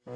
네,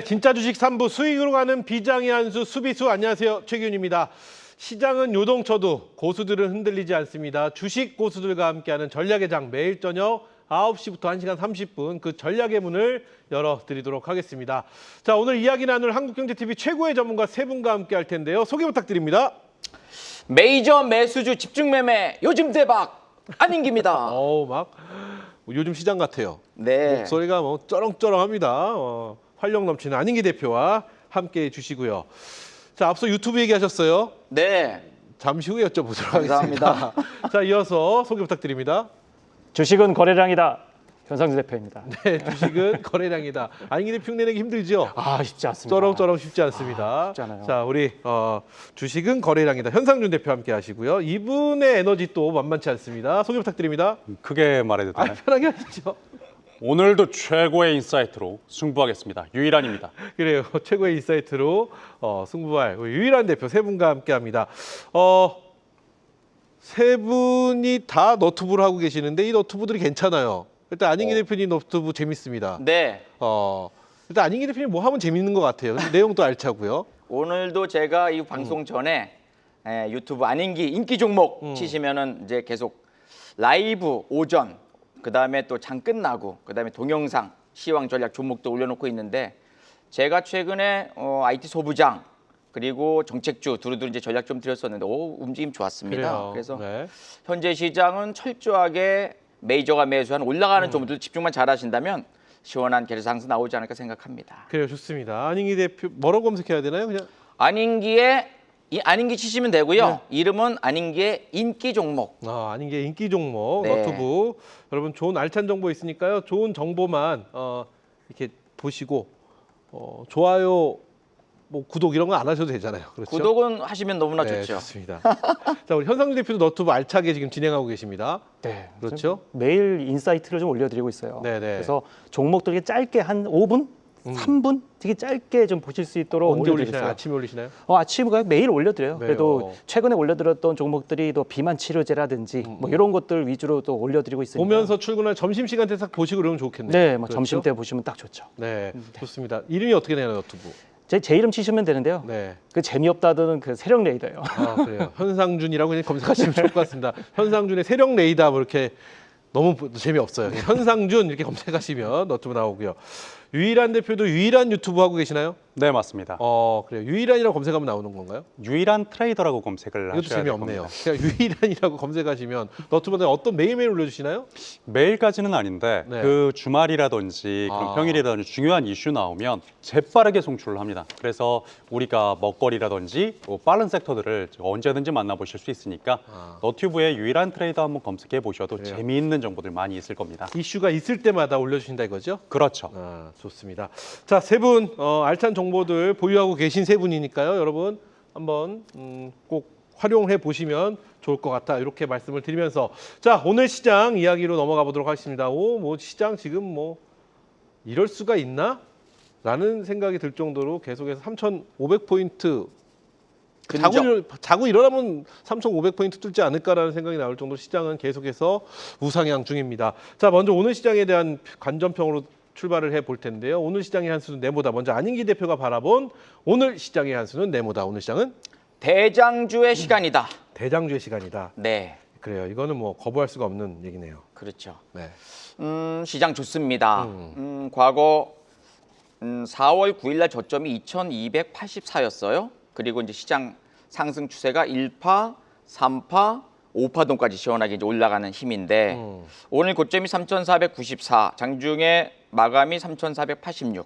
진짜 주식 3부 수익으로 가는 비장의 한수 수비수 안녕하세요. 최기훈입니다. 시장은 요동쳐도 고수들은 흔들리지 않습니다. 주식 고수들과 함께하는 전략의 장 매일 저녁 9시부터 1시간 30분 그 전략의 문을 열어드리도록 하겠습니다. 자, 오늘 이야기 나눌 한국경제TV 최고의 전문가 세 분과 함께할 텐데요. 소개 부탁드립니다. 메이저 매수주 집중 매매 요즘 대박 안인기입니다. 막 요즘 시장 같아요. 네. 목소리가 뭐 쩌렁쩌렁합니다. 활력 넘치는 안인기 대표와 함께해 주시고요. 자, 앞서 유튜브 얘기하셨어요. 네. 잠시 후에 여쭤보도록 감사합니다. 하겠습니다. 자, 이어서 소개 부탁드립니다. 주식은 거래량이다. 현상주 대표입니다. 네, 주식은 거래량이다. 안인기 대표 내기 힘들죠? 쉽지 않습니다. 쩌렁쩌렁 쉽지 않습니다. 쉽지 않아요. 자, 우리 주식은 거래량이다. 현상준 대표 함께 하시고요. 이분의 에너지 또 만만치 않습니다. 소개 부탁드립니다. 크게 말해도 되나요? 편하게 하시죠. 오늘도 최고의 인사이트로 승부하겠습니다. 유일한입니다. 그래요. 최고의 인사이트로 승부할 우리 유일한 대표 세 분과 함께합니다. 세 분이 다 너튜브를 하고 계시는데 이 너튜브들이 괜찮아요. 일단 안인기 대표님 너튜브 재밌습니다. 네. 일단 안인기 대표님 뭐 하면 재밌는 것 같아요. 내용도 알차고요. 오늘도 제가 이 방송 전에 유튜브 안인기 인기 종목 치시면은 이제 계속 라이브 오전 그다음에 또 장 끝나고 그다음에 동영상 시황 전략 종목도 올려놓고 있는데 제가 최근에 IT 소부장 그리고 정책주 두루두루 이제 전략 좀 드렸었는데 움직임 좋았습니다. 그래요. 그래서 네. 현재 시장은 철저하게 메이저가 매수한 올라가는 종목들 집중만 잘하신다면 시원한 계속 상승 나오지 않을까 생각합니다. 그래요, 좋습니다. 안인기 대표 뭐라고 검색해야 되나요? 그냥 안인기 치시면 되고요. 네. 이름은 안인기의 인기 종목. 안인기 인기 종목 네. 너튜브 여러분 좋은 알찬 정보 있으니까요. 좋은 정보만 이렇게 보시고 좋아요, 뭐 구독 이런 거 안 하셔도 되잖아요. 그렇죠? 구독은 하시면 너무나 네, 좋죠. 좋습니다. 자, 우리 현상준 대표도 너튜브 알차게 지금 진행하고 계십니다. 네. 그렇죠? 매일 인사이트를 좀 올려드리고 있어요. 네네. 그래서 종목들 짧게 한 5분, 3분 되게 짧게 좀 보실 수 있도록 언제 올려드리고 올리시나요? 있어요. 아침에 올리시나요? 아침에 매일 올려드려요. 네, 그래도 최근에 올려드렸던 종목들이 또 비만 치료제라든지 뭐 이런 것들 위주로 또 올려드리고 있으니까. 보면서 출근할 점심시간 때 딱 보시고 그러면 좋겠네요. 네, 뭐 그렇죠? 점심 때 보시면 딱 좋죠. 네, 좋습니다. 이름이 어떻게 되나요, 너튜브? 제 이름 치시면 되는데요. 네. 그 재미없다던 그 세력 레이더예요. 그래요. 현상준이라고 그냥 검색하시면 좋을 것 같습니다. 현상준의 세력 레이더 뭐 이렇게 너무 재미없어요. 현상준 이렇게 검색하시면 너튜브 나오고요. 유일한 대표도 유일한 유튜브 하고 계시나요? 네, 맞습니다. 그래요. 유일한이라고 검색하면 나오는 건가요? 유일한 트레이더라고 검색을 이것도 하셔야 될 재미없네요. 겁니다. 그냥 유일한이라고 검색하시면 너튜브에 어떤 매일매일 올려주시나요? 매일까지는 아닌데 네. 그 주말이라든지 그런 평일이라든지 중요한 이슈 나오면 재빠르게 송출을 합니다. 그래서 우리가 먹거리라든지 뭐 빠른 섹터들을 언제든지 만나보실 수 있으니까 너튜브에 유일한 트레이더 한번 검색해 보셔도 그래요. 재미있는 정보들 많이 있을 겁니다. 이슈가 있을 때마다 올려주신다 이거죠? 그렇죠. 좋습니다. 자, 세 분 알찬 정보들 보유하고 계신 세 분이니까요. 여러분 한번 꼭 활용해 보시면 좋을 것 같다 이렇게 말씀을 드리면서 자, 오늘 시장 이야기로 넘어가 보도록 하겠습니다. 뭐 시장 지금 뭐 이럴 수가 있나? 라는 생각이 들 정도로 계속해서 3,500포인트 자고 일어나면 3,500포인트 뚫지 않을까라는 생각이 나올 정도로 시장은 계속해서 우상향 중입니다. 자, 먼저 오늘 시장에 대한 관전평으로 출발을 해볼 텐데요. 오늘 시장의 한 수는 네모다. 먼저 안인기 대표가 바라본 오늘 시장의 한 수는 네모다. 오늘 시장은 대장주의 시간이다. 대장주의 시간이다. 네. 그래요. 이거는 뭐 거부할 수가 없는 얘기네요. 그렇죠. 네. 시장 좋습니다. 과거 4월 9일 날 저점이 2284였어요. 그리고 이제 시장 상승 추세가 1파, 3파, 5파동까지 시원하게 이제 올라가는 힘인데 오늘 고점이 3,494, 장중에 마감이 3,486.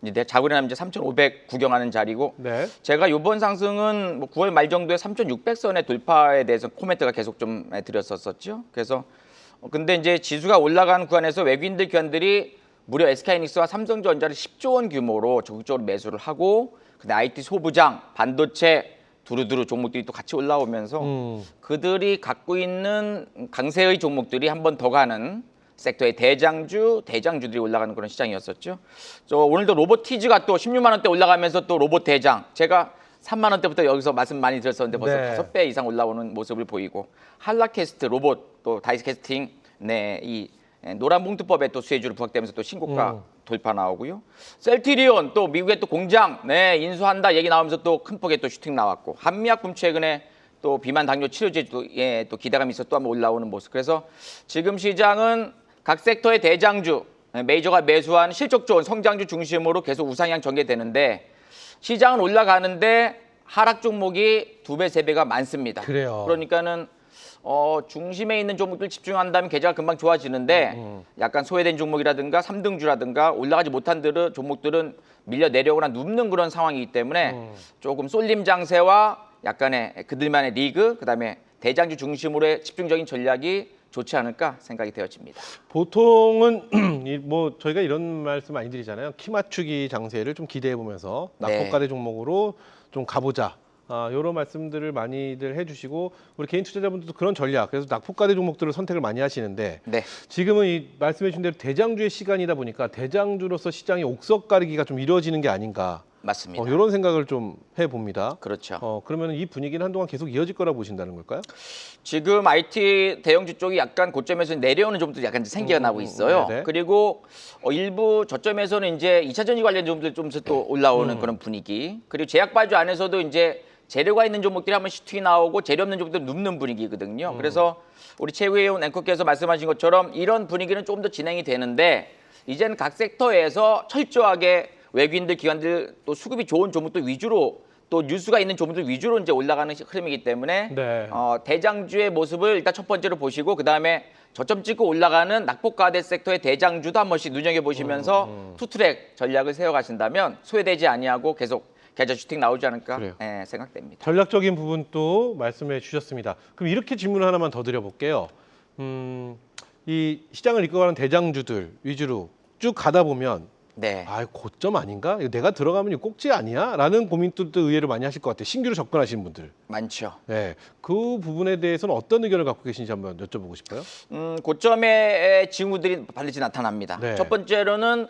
이제 자고 일어나면 이제 3,500 구경하는 자리고 네. 제가 이번 상승은 뭐 9월 말 정도에 3,600선의 돌파에 대해서 코멘트가 계속 좀 드렸었죠. 그래서 근데 이제 지수가 올라간 구간에서 외국인들 기관들이 무려 SK하이닉스와 삼성전자를 10조 원 규모로 적극적으로 매수를 하고 근데 IT 소부장, 반도체 두루두루 종목들이 또 같이 올라오면서 그들이 갖고 있는 강세의 종목들이 한 번 더 가는 섹터의 대장주들이 올라가는 그런 시장이었었죠. 오늘도 로보티즈가 또 16만 원대 올라가면서 또 로봇 대장. 제가 3만 원대부터 여기서 말씀 많이 드렸었는데 벌써 네. 5배 이상 올라오는 모습을 보이고 할라캐스트 로봇 또 다이스 캐스팅 이 노란 봉투법에 또 수혜주를 부각되면서 또 신고가 돌파 나오고요. 셀트리온 또 미국의 또 공장 인수한다 얘기 나오면서 또 큰 폭의 또 슈팅 나왔고 한미약품 최근에 또 비만 당뇨 치료제 또 기대감이 있어 또 한번 올라오는 모습. 그래서 지금 시장은 각 섹터의 대장주 메이저가 매수한 실적 좋은 성장주 중심으로 계속 우상향 전개되는데 시장은 올라가는데 하락 종목이 2배, 3배가 많습니다. 그래요. 그러니까는 중심에 있는 종목들 집중한다면 계좌가 금방 좋아지는데 약간 소외된 종목이라든가 3등주라든가 올라가지 못한 종목들은 밀려 내려오거나 눕는 그런 상황이기 때문에 조금 쏠림 장세와 약간의 그들만의 리그, 그다음에 대장주 중심으로의 집중적인 전략이 좋지 않을까 생각이 되어집니다. 보통은 뭐 저희가 이런 말씀 많이 드리잖아요. 키 맞추기 장세를 좀 기대해 보면서 네. 낙폭과대 종목으로 좀 가보자. 이런 말씀들을 많이들 해주시고 우리 개인 투자자분들도 그런 전략, 그래서 낙폭과대 종목들을 선택을 많이 하시는데 네. 지금은 이 말씀해주신 대로 대장주의 시간이다 보니까 대장주로서 시장이 옥석 가리기가 좀 이루어지는 게 아닌가. 맞습니다. 이런 생각을 좀 해봅니다. 그렇죠. 그러면 이 분위기는 한동안 계속 이어질 거라 보신다는 걸까요? 지금 IT 대형주 쪽이 약간 고점에서 내려오는 종목들이 약간 생기가 나고 있어요. 네네. 그리고 일부 저점에서는 이제 2차 전지 관련 종목들 좀 또 올라오는 그런 분위기. 그리고 제약바이오 안에서도 이제 재료가 있는 종목들이 한번 슈팅이 나오고 재료 없는 종목들 눕는 분위기거든요. 그래서 우리 최우혜원 앵커께서 말씀하신 것처럼 이런 분위기는 조금 더 진행이 되는데 이제는 각 섹터에서 철저하게 외국인들, 기관들 또 수급이 좋은 종목들 위주로 또 뉴스가 있는 종목들 위주로 이제 올라가는 흐름이기 때문에 네. 대장주의 모습을 일단 첫 번째로 보시고 그 다음에 저점 찍고 올라가는 낙폭과대 섹터의 대장주도 한 번씩 눈여겨 보시면서 투트랙 전략을 세워가신다면 소외되지 아니하고 계속 계좌 슈팅 나오지 않을까 그래요. 생각됩니다. 전략적인 부분도 말씀해 주셨습니다. 그럼 이렇게 질문 하나만 더 드려볼게요. 이 시장을 이끌어가는 대장주들 위주로 쭉 가다 보면 네. 고점 아닌가? 이거 내가 들어가면 이거 꼭지 아니야? 라는 고민들도 의외로 많이 하실 것 같아요. 신규로 접근하시는 분들. 많죠. 네, 그 부분에 대해서는 어떤 의견을 갖고 계신지 한번 여쭤보고 싶어요. 고점의 징후들이 반드시 나타납니다. 네. 첫 번째로는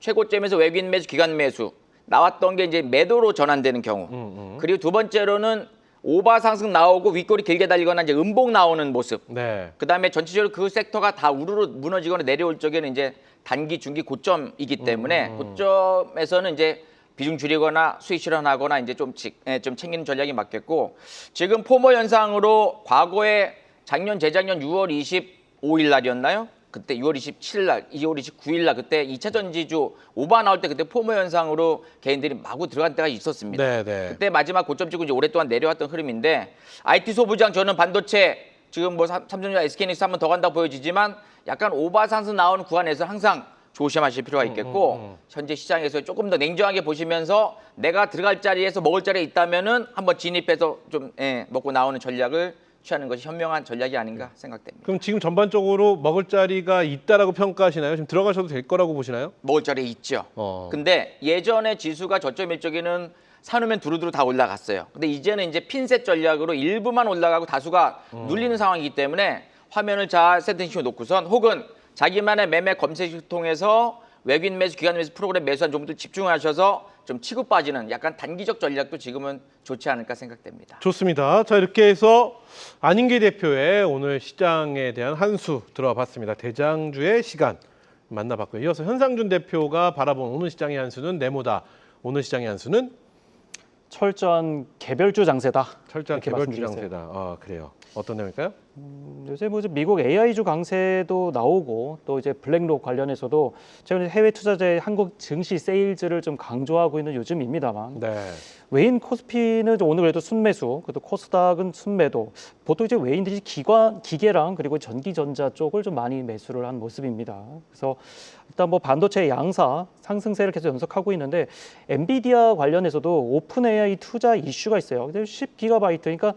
최고점에서 외국인 매수, 기관 매수 나왔던 게 이제 매도로 전환되는 경우. 그리고 두 번째로는 오바 상승 나오고 윗골이 길게 달리거나 이제 음봉 나오는 모습. 네. 그다음에 전체적으로 그 섹터가 다 우르르 무너지거나 내려올 적에는 이제 단기, 중기 고점이기 때문에 고점에서는 이제 비중 줄이거나 수익 실현하거나 이제 좀 챙기는 전략이 맞겠고 지금 포모 현상으로 과거에 작년, 재작년 6월 25일 날이었나요? 그때 6월 27일 날, 2월 29일 날 그때 2차 전지주 오바 나올 때 그때 포모 현상으로 개인들이 마구 들어간 때가 있었습니다. 네, 네. 그때 마지막 고점 찍고 이제 오랫동안 내려왔던 흐름인데 IT 소부장 저는 반도체 지금 뭐 삼성전자, SK하이닉스 한번 더 간다 보여지지만 약간 오바 상승 나오는 구간에서 항상 조심하실 필요가 있겠고 현재 시장에서 조금 더 냉정하게 보시면서 내가 들어갈 자리에서 먹을 자리에 있다면은 한번 진입해서 좀 먹고 나오는 전략을 취하는 것이 현명한 전략이 아닌가 생각됩니다. 그럼 지금 전반적으로 먹을 자리가 있다라고 평가하시나요? 지금 들어가셔도 될 거라고 보시나요? 먹을 자리에 있죠. 근데 예전에 지수가 저점일 적에는 사놓으면 두루두루 다 올라갔어요. 근데 이제는 이제 핀셋 전략으로 일부만 올라가고 다수가 눌리는 상황이기 때문에 화면을 잘 세팅시켜 놓고선 혹은 자기만의 매매 검색을 통해서 외국인 매수, 기관 매수 프로그램 매수한 종목들 집중하셔서 좀 치고 빠지는 약간 단기적 전략도 지금은 좋지 않을까 생각됩니다. 좋습니다. 자, 이렇게 해서 안인계 대표의 오늘 시장에 대한 한 수 들어와 봤습니다. 대장주의 시간 만나봤고요. 이어서 현상준 대표가 바라본 오늘 시장의 한 수는 네모다. 오늘 시장의 한 수는 철저한 개별주 장세다. 철저한 이렇게 개별주 말씀드리겠어요. 장세다. 그래요. 어떤 내용일까요? 요새 뭐 미국 AI주 강세도 나오고 또 이제 블랙록 관련해서도 최근에 해외 투자자의 한국 증시 세일즈를 좀 강조하고 있는 요즘입니다만 네. 외인 코스피는 오늘 그래도 순매수, 그래도 코스닥은 순매도. 보통 이제 외인들이 기계랑 그리고 전기전자 쪽을 좀 많이 매수를 한 모습입니다. 그래서 일단 뭐 반도체 양사 상승세를 계속 연속하고 있는데 엔비디아 관련해서도 오픈 AI 투자 이슈가 있어요. 근데 10GB, 그러니까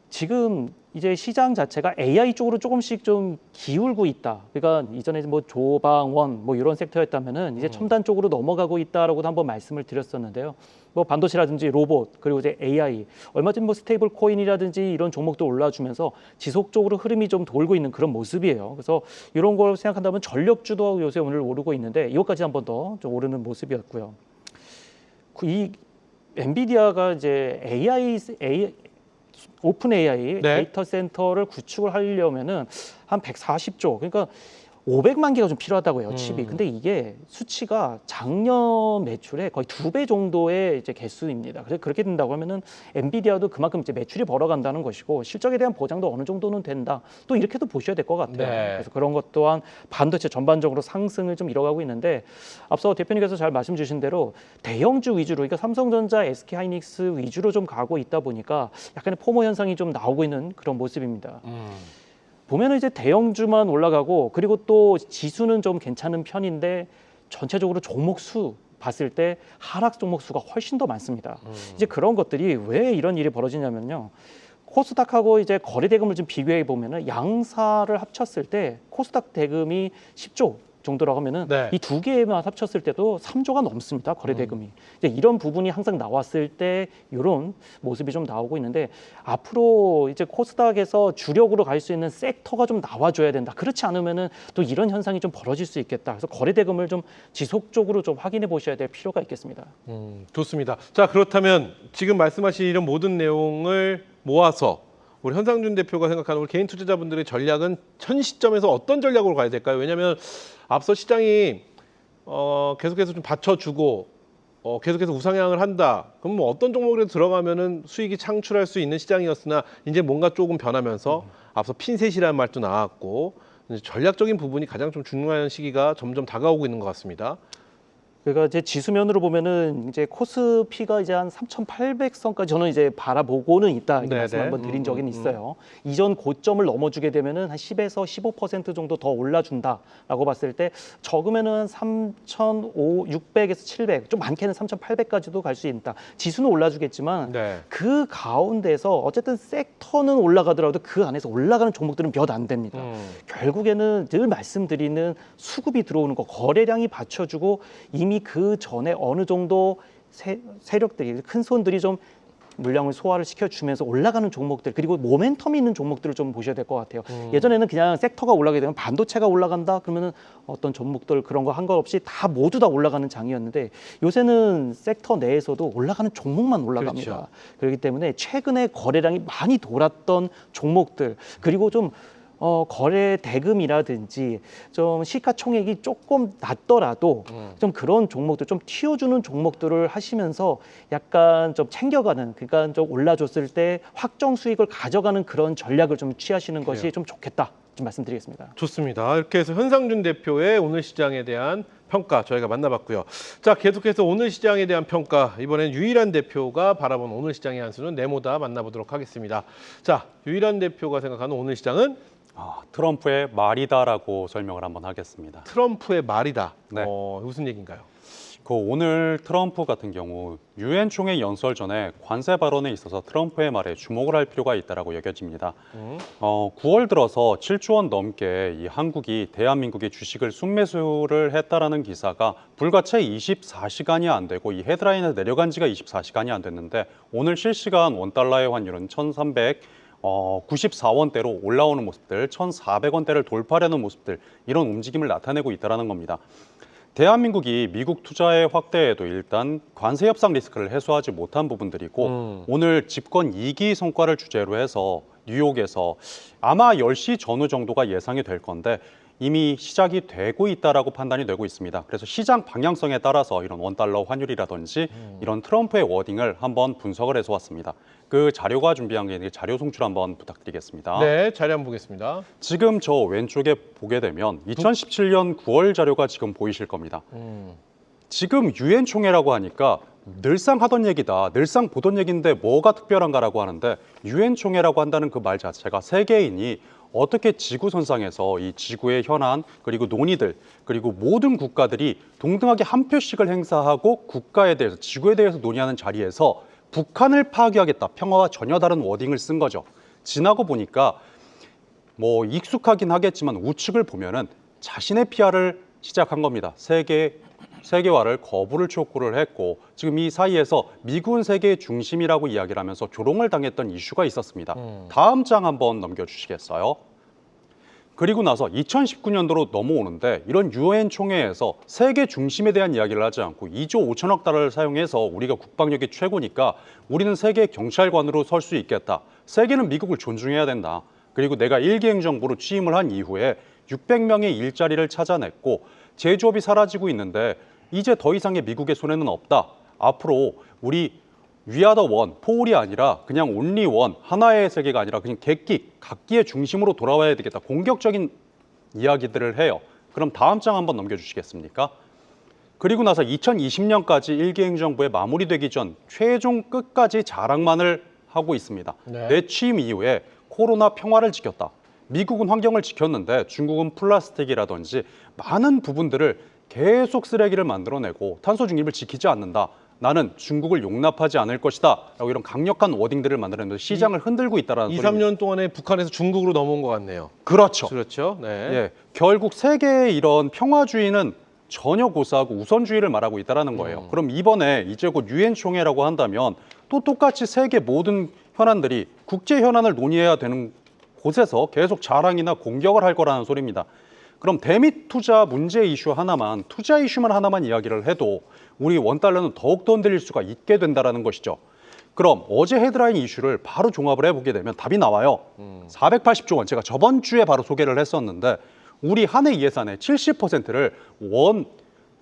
지금 이제 시장 자체가 AI 쪽으로 조금씩 좀 기울고 있다. 그러니까 이전에 뭐 조방원 뭐 이런 섹터였다면은 이제 첨단 쪽으로 넘어가고 있다라고도 한번 말씀을 드렸었는데요. 뭐 반도체라든지 로봇 그리고 이제 AI 얼마 전 뭐 스테이블 코인이라든지 이런 종목도 올라주면서 지속적으로 흐름이 좀 돌고 있는 그런 모습이에요. 그래서 이런 걸 생각한다면 전력주도 요새 오늘 오르고 있는데 이것까지 한번 더 좀 오르는 모습이었고요. 이 엔비디아가 이제 오픈 AI 네. 데이터 센터를 구축을 하려면은 한 140조 그러니까 500만 개가 좀 필요하다고 해요, 칩이. 근데 이게 수치가 작년 매출의 거의 2배 정도의 이제 개수입니다. 그래서 그렇게 된다고 하면은 엔비디아도 그만큼 이제 매출이 벌어간다는 것이고 실적에 대한 보장도 어느 정도는 된다. 또 이렇게도 보셔야 될 것 같아요. 네. 그래서 그런 것 또한 반도체 전반적으로 상승을 좀 이뤄가고 있는데 앞서 대표님께서 잘 말씀 주신 대로 대형주 위주로 그러니까 삼성전자, SK하이닉스 위주로 좀 가고 있다 보니까 약간의 포모 현상이 좀 나오고 있는 그런 모습입니다. 보면은 이제 대형주만 올라가고 그리고 또 지수는 좀 괜찮은 편인데 전체적으로 종목 수 봤을 때 하락 종목 수가 훨씬 더 많습니다. 이제 그런 것들이 왜 이런 일이 벌어지냐면요. 코스닥하고 이제 거래 대금을 좀 비교해 보면은 양사를 합쳤을 때 코스닥 대금이 10조 정도라고 하면은 네. 이 두 개만 합쳤을 때도 3조가 넘습니다. 거래 대금이. 이제 이런 부분이 항상 나왔을 때 이런 모습이 좀 나오고 있는데 앞으로 이제 코스닥에서 주력으로 갈 수 있는 섹터가 좀 나와줘야 된다. 그렇지 않으면은 또 이런 현상이 좀 벌어질 수 있겠다. 그래서 거래 대금을 좀 지속적으로 좀 확인해 보셔야 될 필요가 있겠습니다. 좋습니다. 자, 그렇다면 지금 말씀하신 이런 모든 내용을 모아서 우리 현상준 대표가 생각하는 우리 개인 투자자분들의 전략은 현 시점에서 어떤 전략으로 가야 될까요? 왜냐하면 앞서 시장이 계속해서 좀 받쳐주고 계속해서 우상향을 한다. 그럼 뭐 어떤 종목에 들어가면은 수익이 창출할 수 있는 시장이었으나 이제 뭔가 조금 변하면서 앞서 핀셋이라는 말도 나왔고 이제 전략적인 부분이 가장 좀 중요한 시기가 점점 다가오고 있는 것 같습니다. 그러니까 이제 지수면으로 보면은 이제 코스피가 이제 한 3,800선까지 저는 이제 바라보고는 있다 이렇게 네네. 말씀 한번 드린 적은 있어요. 이전 고점을 넘어주게 되면은 한 10에서 15% 정도 더 올라준다라고 봤을 때 적으면은 3,600에서 700, 좀 많게는 3,800까지도 갈 수 있다. 지수는 올라주겠지만 네. 그 가운데서 어쨌든 섹터는 올라가더라도 그 안에서 올라가는 종목들은 몇 안 됩니다. 결국에는 늘 말씀드리는 수급이 들어오는 거, 거래량이 받쳐주고 이미 그 전에 어느 정도 세력들이 큰 손들이 좀 물량을 소화를 시켜주면서 올라가는 종목들 그리고 모멘텀 있는 종목들을 좀 보셔야 될 것 같아요. 예전에는 그냥 섹터가 올라가게 되면 반도체가 올라간다 그러면은 어떤 종목들 그런 거 한 것 없이 다 모두 다 올라가는 장이었는데 요새는 섹터 내에서도 올라가는 종목만 올라갑니다. 그렇죠. 그렇기 때문에 최근에 거래량이 많이 돌았던 종목들 그리고 좀 거래 대금이라든지 좀 시가총액이 조금 낮더라도 좀 그런 종목들 좀 튀어주는 종목들을 하시면서 약간 좀 챙겨가는 그러니까 좀 올라줬을 때 확정 수익을 가져가는 그런 전략을 좀 취하시는 것이 좀 좋겠다 좀 말씀드리겠습니다. 좋습니다. 이렇게 해서 현상준 대표의 오늘 시장에 대한 평가 저희가 만나봤고요. 자, 계속해서 오늘 시장에 대한 평가 이번엔 유일한 대표가 바라본 오늘 시장의 한 수는 네모다 만나보도록 하겠습니다. 자, 유일한 대표가 생각하는 오늘 시장은 트럼프의 말이다라고 설명을 한번 하겠습니다. 트럼프의 말이다. 네. 무슨 얘기인가요? 오늘 트럼프 같은 경우 유엔 총회 연설 전에 관세 발언에 있어서 트럼프의 말에 주목을 할 필요가 있다라고 여겨집니다. 9월 들어서 7조 원 넘게 이 한국이 대한민국의 주식을 순매수를 했다라는 기사가 불과 채 24시간이 안 되고 이 헤드라인에 내려간 지가 24시간이 안 됐는데 오늘 실시간 원달러의 환율은 1,394원대로 올라오는 모습들, 1,400원대를 돌파하려는 모습들 이런 움직임을 나타내고 있다는 겁니다. 대한민국이 미국 투자의 확대에도 일단 관세 협상 리스크를 해소하지 못한 부분들이고 오늘 집권 2기 성과를 주제로 해서 뉴욕에서 아마 10시 전후 정도가 예상이 될 건데 이미 시작이 되고 있다라고 판단이 되고 있습니다. 그래서 시장 방향성에 따라서 이런 원달러 환율이라든지 이런 트럼프의 워딩을 한번 분석을 해서 왔습니다. 그 자료가 준비한 게 있는데 자료 송출 한번 부탁드리겠습니다. 네, 자료 한번 보겠습니다. 지금 저 왼쪽에 보게 되면 2017년 9월 자료가 지금 보이실 겁니다. 지금 유엔 총회라고 하니까 늘상 하던 얘기다, 늘상 보던 얘기인데 뭐가 특별한가라고 하는데 유엔 총회라고 한다는 그 말 자체가 세계인이 어떻게 지구선상에서 이 지구의 현안 그리고 논의들 그리고 모든 국가들이 동등하게 한 표씩을 행사하고 국가에 대해서 지구에 대해서 논의하는 자리에서 북한을 파괴하겠다, 평화와 전혀 다른 워딩을 쓴 거죠. 지나고 보니까 뭐 익숙하긴 하겠지만 우측을 보면은 자신의 PR을 시작한 겁니다. 세계화를 거부를 촉구를 했고 지금 이 사이에서 미국은 세계의 중심이라고 이야기를 하면서 조롱을 당했던 이슈가 있었습니다. 다음 장 한번 넘겨주시겠어요? 그리고 나서 2019년도로 넘어오는데 이런 유엔 총회에서 세계 중심에 대한 이야기를 하지 않고 2조 5천억 달러를 사용해서 우리가 국방력이 최고니까 우리는 세계 경찰관으로 설 수 있겠다. 세계는 미국을 존중해야 된다. 그리고 내가 일기 행정부로 취임을 한 이후에 600명의 일자리를 찾아냈고 제조업이 사라지고 있는데 이제 더 이상의 미국의 손해는 없다. 앞으로 우리 위아더 원, 포울이 아니라 그냥 온리 원, 하나의 세계가 아니라 그냥 각기의 중심으로 돌아와야 되겠다. 공격적인 이야기들을 해요. 그럼 다음 장 한번 넘겨주시겠습니까? 그리고 나서 2020년까지 일기 행정부에 마무리되기 전 최종 끝까지 자랑만을 하고 있습니다. 네. 내 취임 이후에 코로나 평화를 지켰다. 미국은 환경을 지켰는데 중국은 플라스틱이라든지 많은 부분들을 계속 쓰레기를 만들어내고 탄소 중립을 지키지 않는다. 나는 중국을 용납하지 않을 것이다. 라고 이런 강력한 워딩들을 만들어내면서 시장을 흔들고 있다는 2, 소리입니다. 3년 동안에 북한에서 중국으로 넘어온 것 같네요. 그렇죠. 그렇죠. 네. 예, 결국 세계의 이런 평화주의는 전혀 고사하고 우선주의를 말하고 있다는 거예요. 그럼 이번에 이제 곧 유엔 총회라고 한다면 또 똑같이 세계 모든 현안들이 국제 현안을 논의해야 되는 곳에서 계속 자랑이나 공격을 할 거라는 소리입니다. 그럼 대미 투자 문제 이슈 하나만, 투자 이슈만 하나만 이야기를 해도 우리 원달러는 더욱더 흔들릴 수가 있게 된다는 것이죠. 그럼 어제 헤드라인 이슈를 바로 종합을 해보게 되면 답이 나와요. 480조 원, 제가 저번 주에 바로 소개를 했었는데 우리 한 해 예산의 70%를 원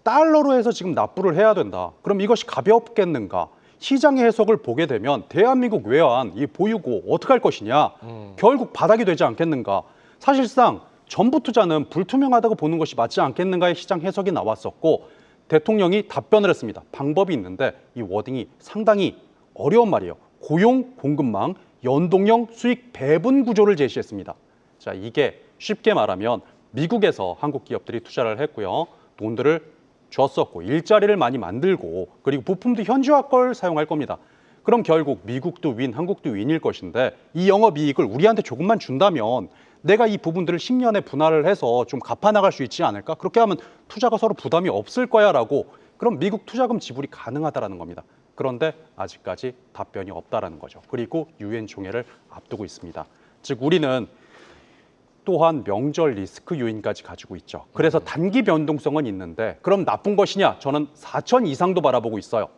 달러로 해서 지금 납부를 해야 된다. 그럼 이것이 가볍겠는가? 시장의 해석을 보게 되면 대한민국 외환, 이 보유고 어떻게 할 것이냐? 결국 바닥이 되지 않겠는가? 사실상 전부 투자는 불투명하다고 보는 것이 맞지 않겠는가의 시장 해석이 나왔었고 대통령이 답변을 했습니다. 방법이 있는데 이 워딩이 상당히 어려운 말이에요. 고용 공급망 연동형 수익 배분 구조를 제시했습니다. 자, 이게 쉽게 말하면 미국에서 한국 기업들이 투자를 했고요. 돈들을 줬었고 일자리를 많이 만들고 그리고 부품도 현지화 걸 사용할 겁니다. 그럼 결국 미국도 윈, 한국도 윈일 것인데 이 영업이익을 우리한테 조금만 준다면 내가 이 부분들을 10년에 분할을 해서 좀 갚아나갈 수 있지 않을까? 그렇게 하면 투자가 서로 부담이 없을 거야 라고 그럼 미국 투자금 지불이 가능하다라는 겁니다. 그런데 아직까지 답변이 없다라는 거죠. 그리고 유엔 총회를 앞두고 있습니다. 즉 우리는 또한 명절 리스크 요인까지 가지고 있죠. 그래서 단기 변동성은 있는데 그럼 나쁜 것이냐? 저는 4천 이상도 바라보고 있어요.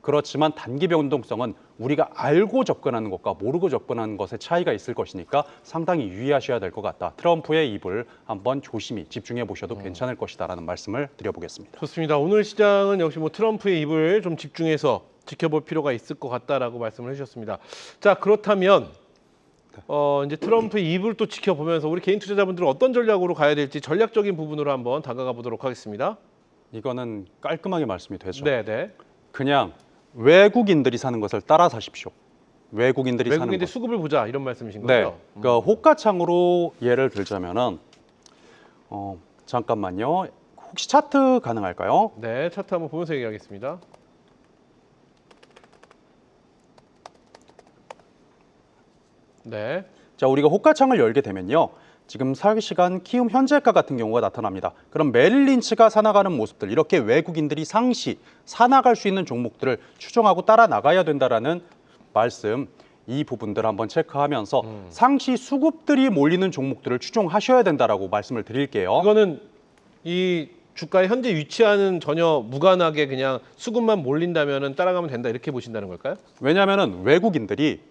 그렇지만 단기 변동성은 우리가 알고 접근하는 것과 모르고 접근하는 것의 차이가 있을 것이니까 상당히 유의하셔야 될 것 같다. 트럼프의 입을 한번 조심히 집중해 보셔도 괜찮을 것이다라는 말씀을 드려보겠습니다. 좋습니다. 오늘 시장은 역시 뭐 트럼프의 입을 좀 집중해서 지켜볼 필요가 있을 것 같다라고 말씀을 해주셨습니다. 자, 그렇다면 이제 트럼프의 입을 또 지켜보면서 우리 개인 투자자분들은 어떤 전략으로 가야 될지 전략적인 부분으로 한번 다가가 보도록 하겠습니다. 이거는 깔끔하게 말씀이 되죠. 네. 그냥 외국인들이 사는 것을 따라 사십시오. 외국인들이 사는 외국인들 것. 수급을 보자 이런 말씀이신 네. 거죠? 그러니까 호가창으로 예를 들자면은 잠깐만요. 혹시 차트 가능할까요? 네, 차트 한번 보면서 얘기하겠습니다. 네. 자, 우리가 호가창을 열게 되면요. 지금 사시간 키움 현재가 같은 경우가 나타납니다. 그럼 메릴 린치가 사나가는 모습들, 이렇게 외국인들이 상시 사나갈 수 있는 종목들을 추정하고 따라 나가야 된다라는 말씀, 이 부분들 한번 체크하면서 상시 수급들이 몰리는 종목들을 추종하셔야 된다라고 말씀을 드릴게요. 이거는 이 주가의 현재 위치와는 전혀 무관하게 그냥 수급만 몰린다면은 따라가면 된다 이렇게 보신다는 걸까요? 왜냐하면은 외국인들이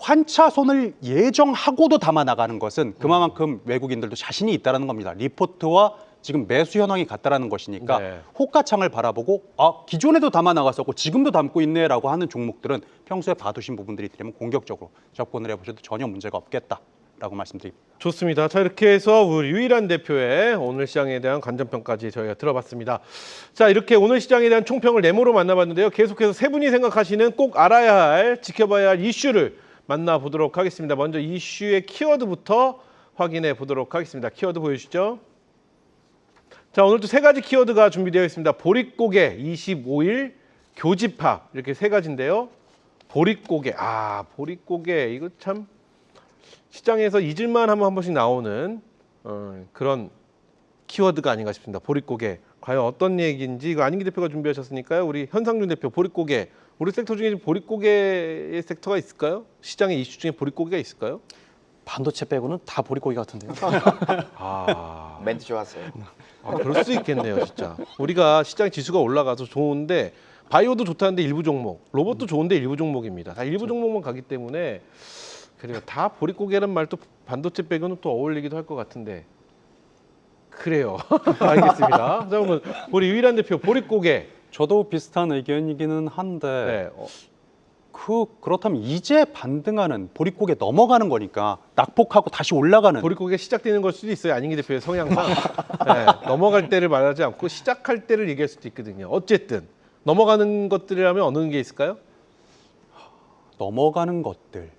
환차손을 예정하고도 담아 나가는 것은 그만큼 외국인들도 자신이 있다는 겁니다. 리포트와 지금 매수 현황이 같다라는 것이니까 네. 호가창을 바라보고 기존에도 담아 나갔었고 지금도 담고 있네라고 하는 종목들은 평소에 봐두신 부분들이 있다면 공격적으로 접근을 해보셔도 전혀 문제가 없겠다라고 말씀드립니다. 좋습니다. 자, 이렇게 해서 우리 유일한 대표의 오늘 시장에 대한 관전평까지 저희가 들어봤습니다. 자, 이렇게 오늘 시장에 대한 총평을 네모로 만나봤는데요. 계속해서 세 분이 생각하시는 꼭 알아야 할, 지켜봐야 할 이슈를 만나보도록 하겠습니다. 먼저 이슈의 키워드부터 확인해 보도록 하겠습니다. 키워드 보여주시죠. 자, 오늘도 세 가지 키워드가 준비되어 있습니다. 보릿고개 25일 교집합 이렇게 세 가지인데요. 보릿고개, 보릿고개 이거 참 시장에서 잊을만 하면 한 번씩 나오는 그런 키워드가 아닌가 싶습니다. 보릿고개. 과연 어떤 얘기인지 이거 안인기 대표가 준비하셨으니까요. 우리 현상준 대표 보릿고개. 우리 섹터 중에 보릿고개의 섹터가 있을까요? 시장의 이슈 중에 보릿고개가 있을까요? 반도체 빼고는 다 보릿고기 같은데요. 아, 멘트 좋았어요. 그럴 수 있겠네요, 진짜. 우리가 시장 지수가 올라가서 좋은데 바이오도 좋다는데 일부 종목, 로봇도 좋은데 일부 종목입니다. 다 일부 종목만 가기 때문에 그래요. 다 보릿고개라는 말도 반도체 빼고는 또 어울리기도 할 것 같은데 그래요. 알겠습니다. 자, 그러면 우리 유일한 대표 보릿고개. 저도 비슷한 의견이기는 한데 네, 그렇다면 이제 반등하는 보릿고개 넘어가는 거니까 낙폭하고 다시 올라가는 보릿고개 시작되는 걸 수도 있어요. 안인기 대표의 성향상 네, 넘어갈 때를 말하지 않고 시작할 때를 얘기할 수도 있거든요. 어쨌든 넘어가는 것들이라면 어느 게 있을까요? 넘어가는 것들.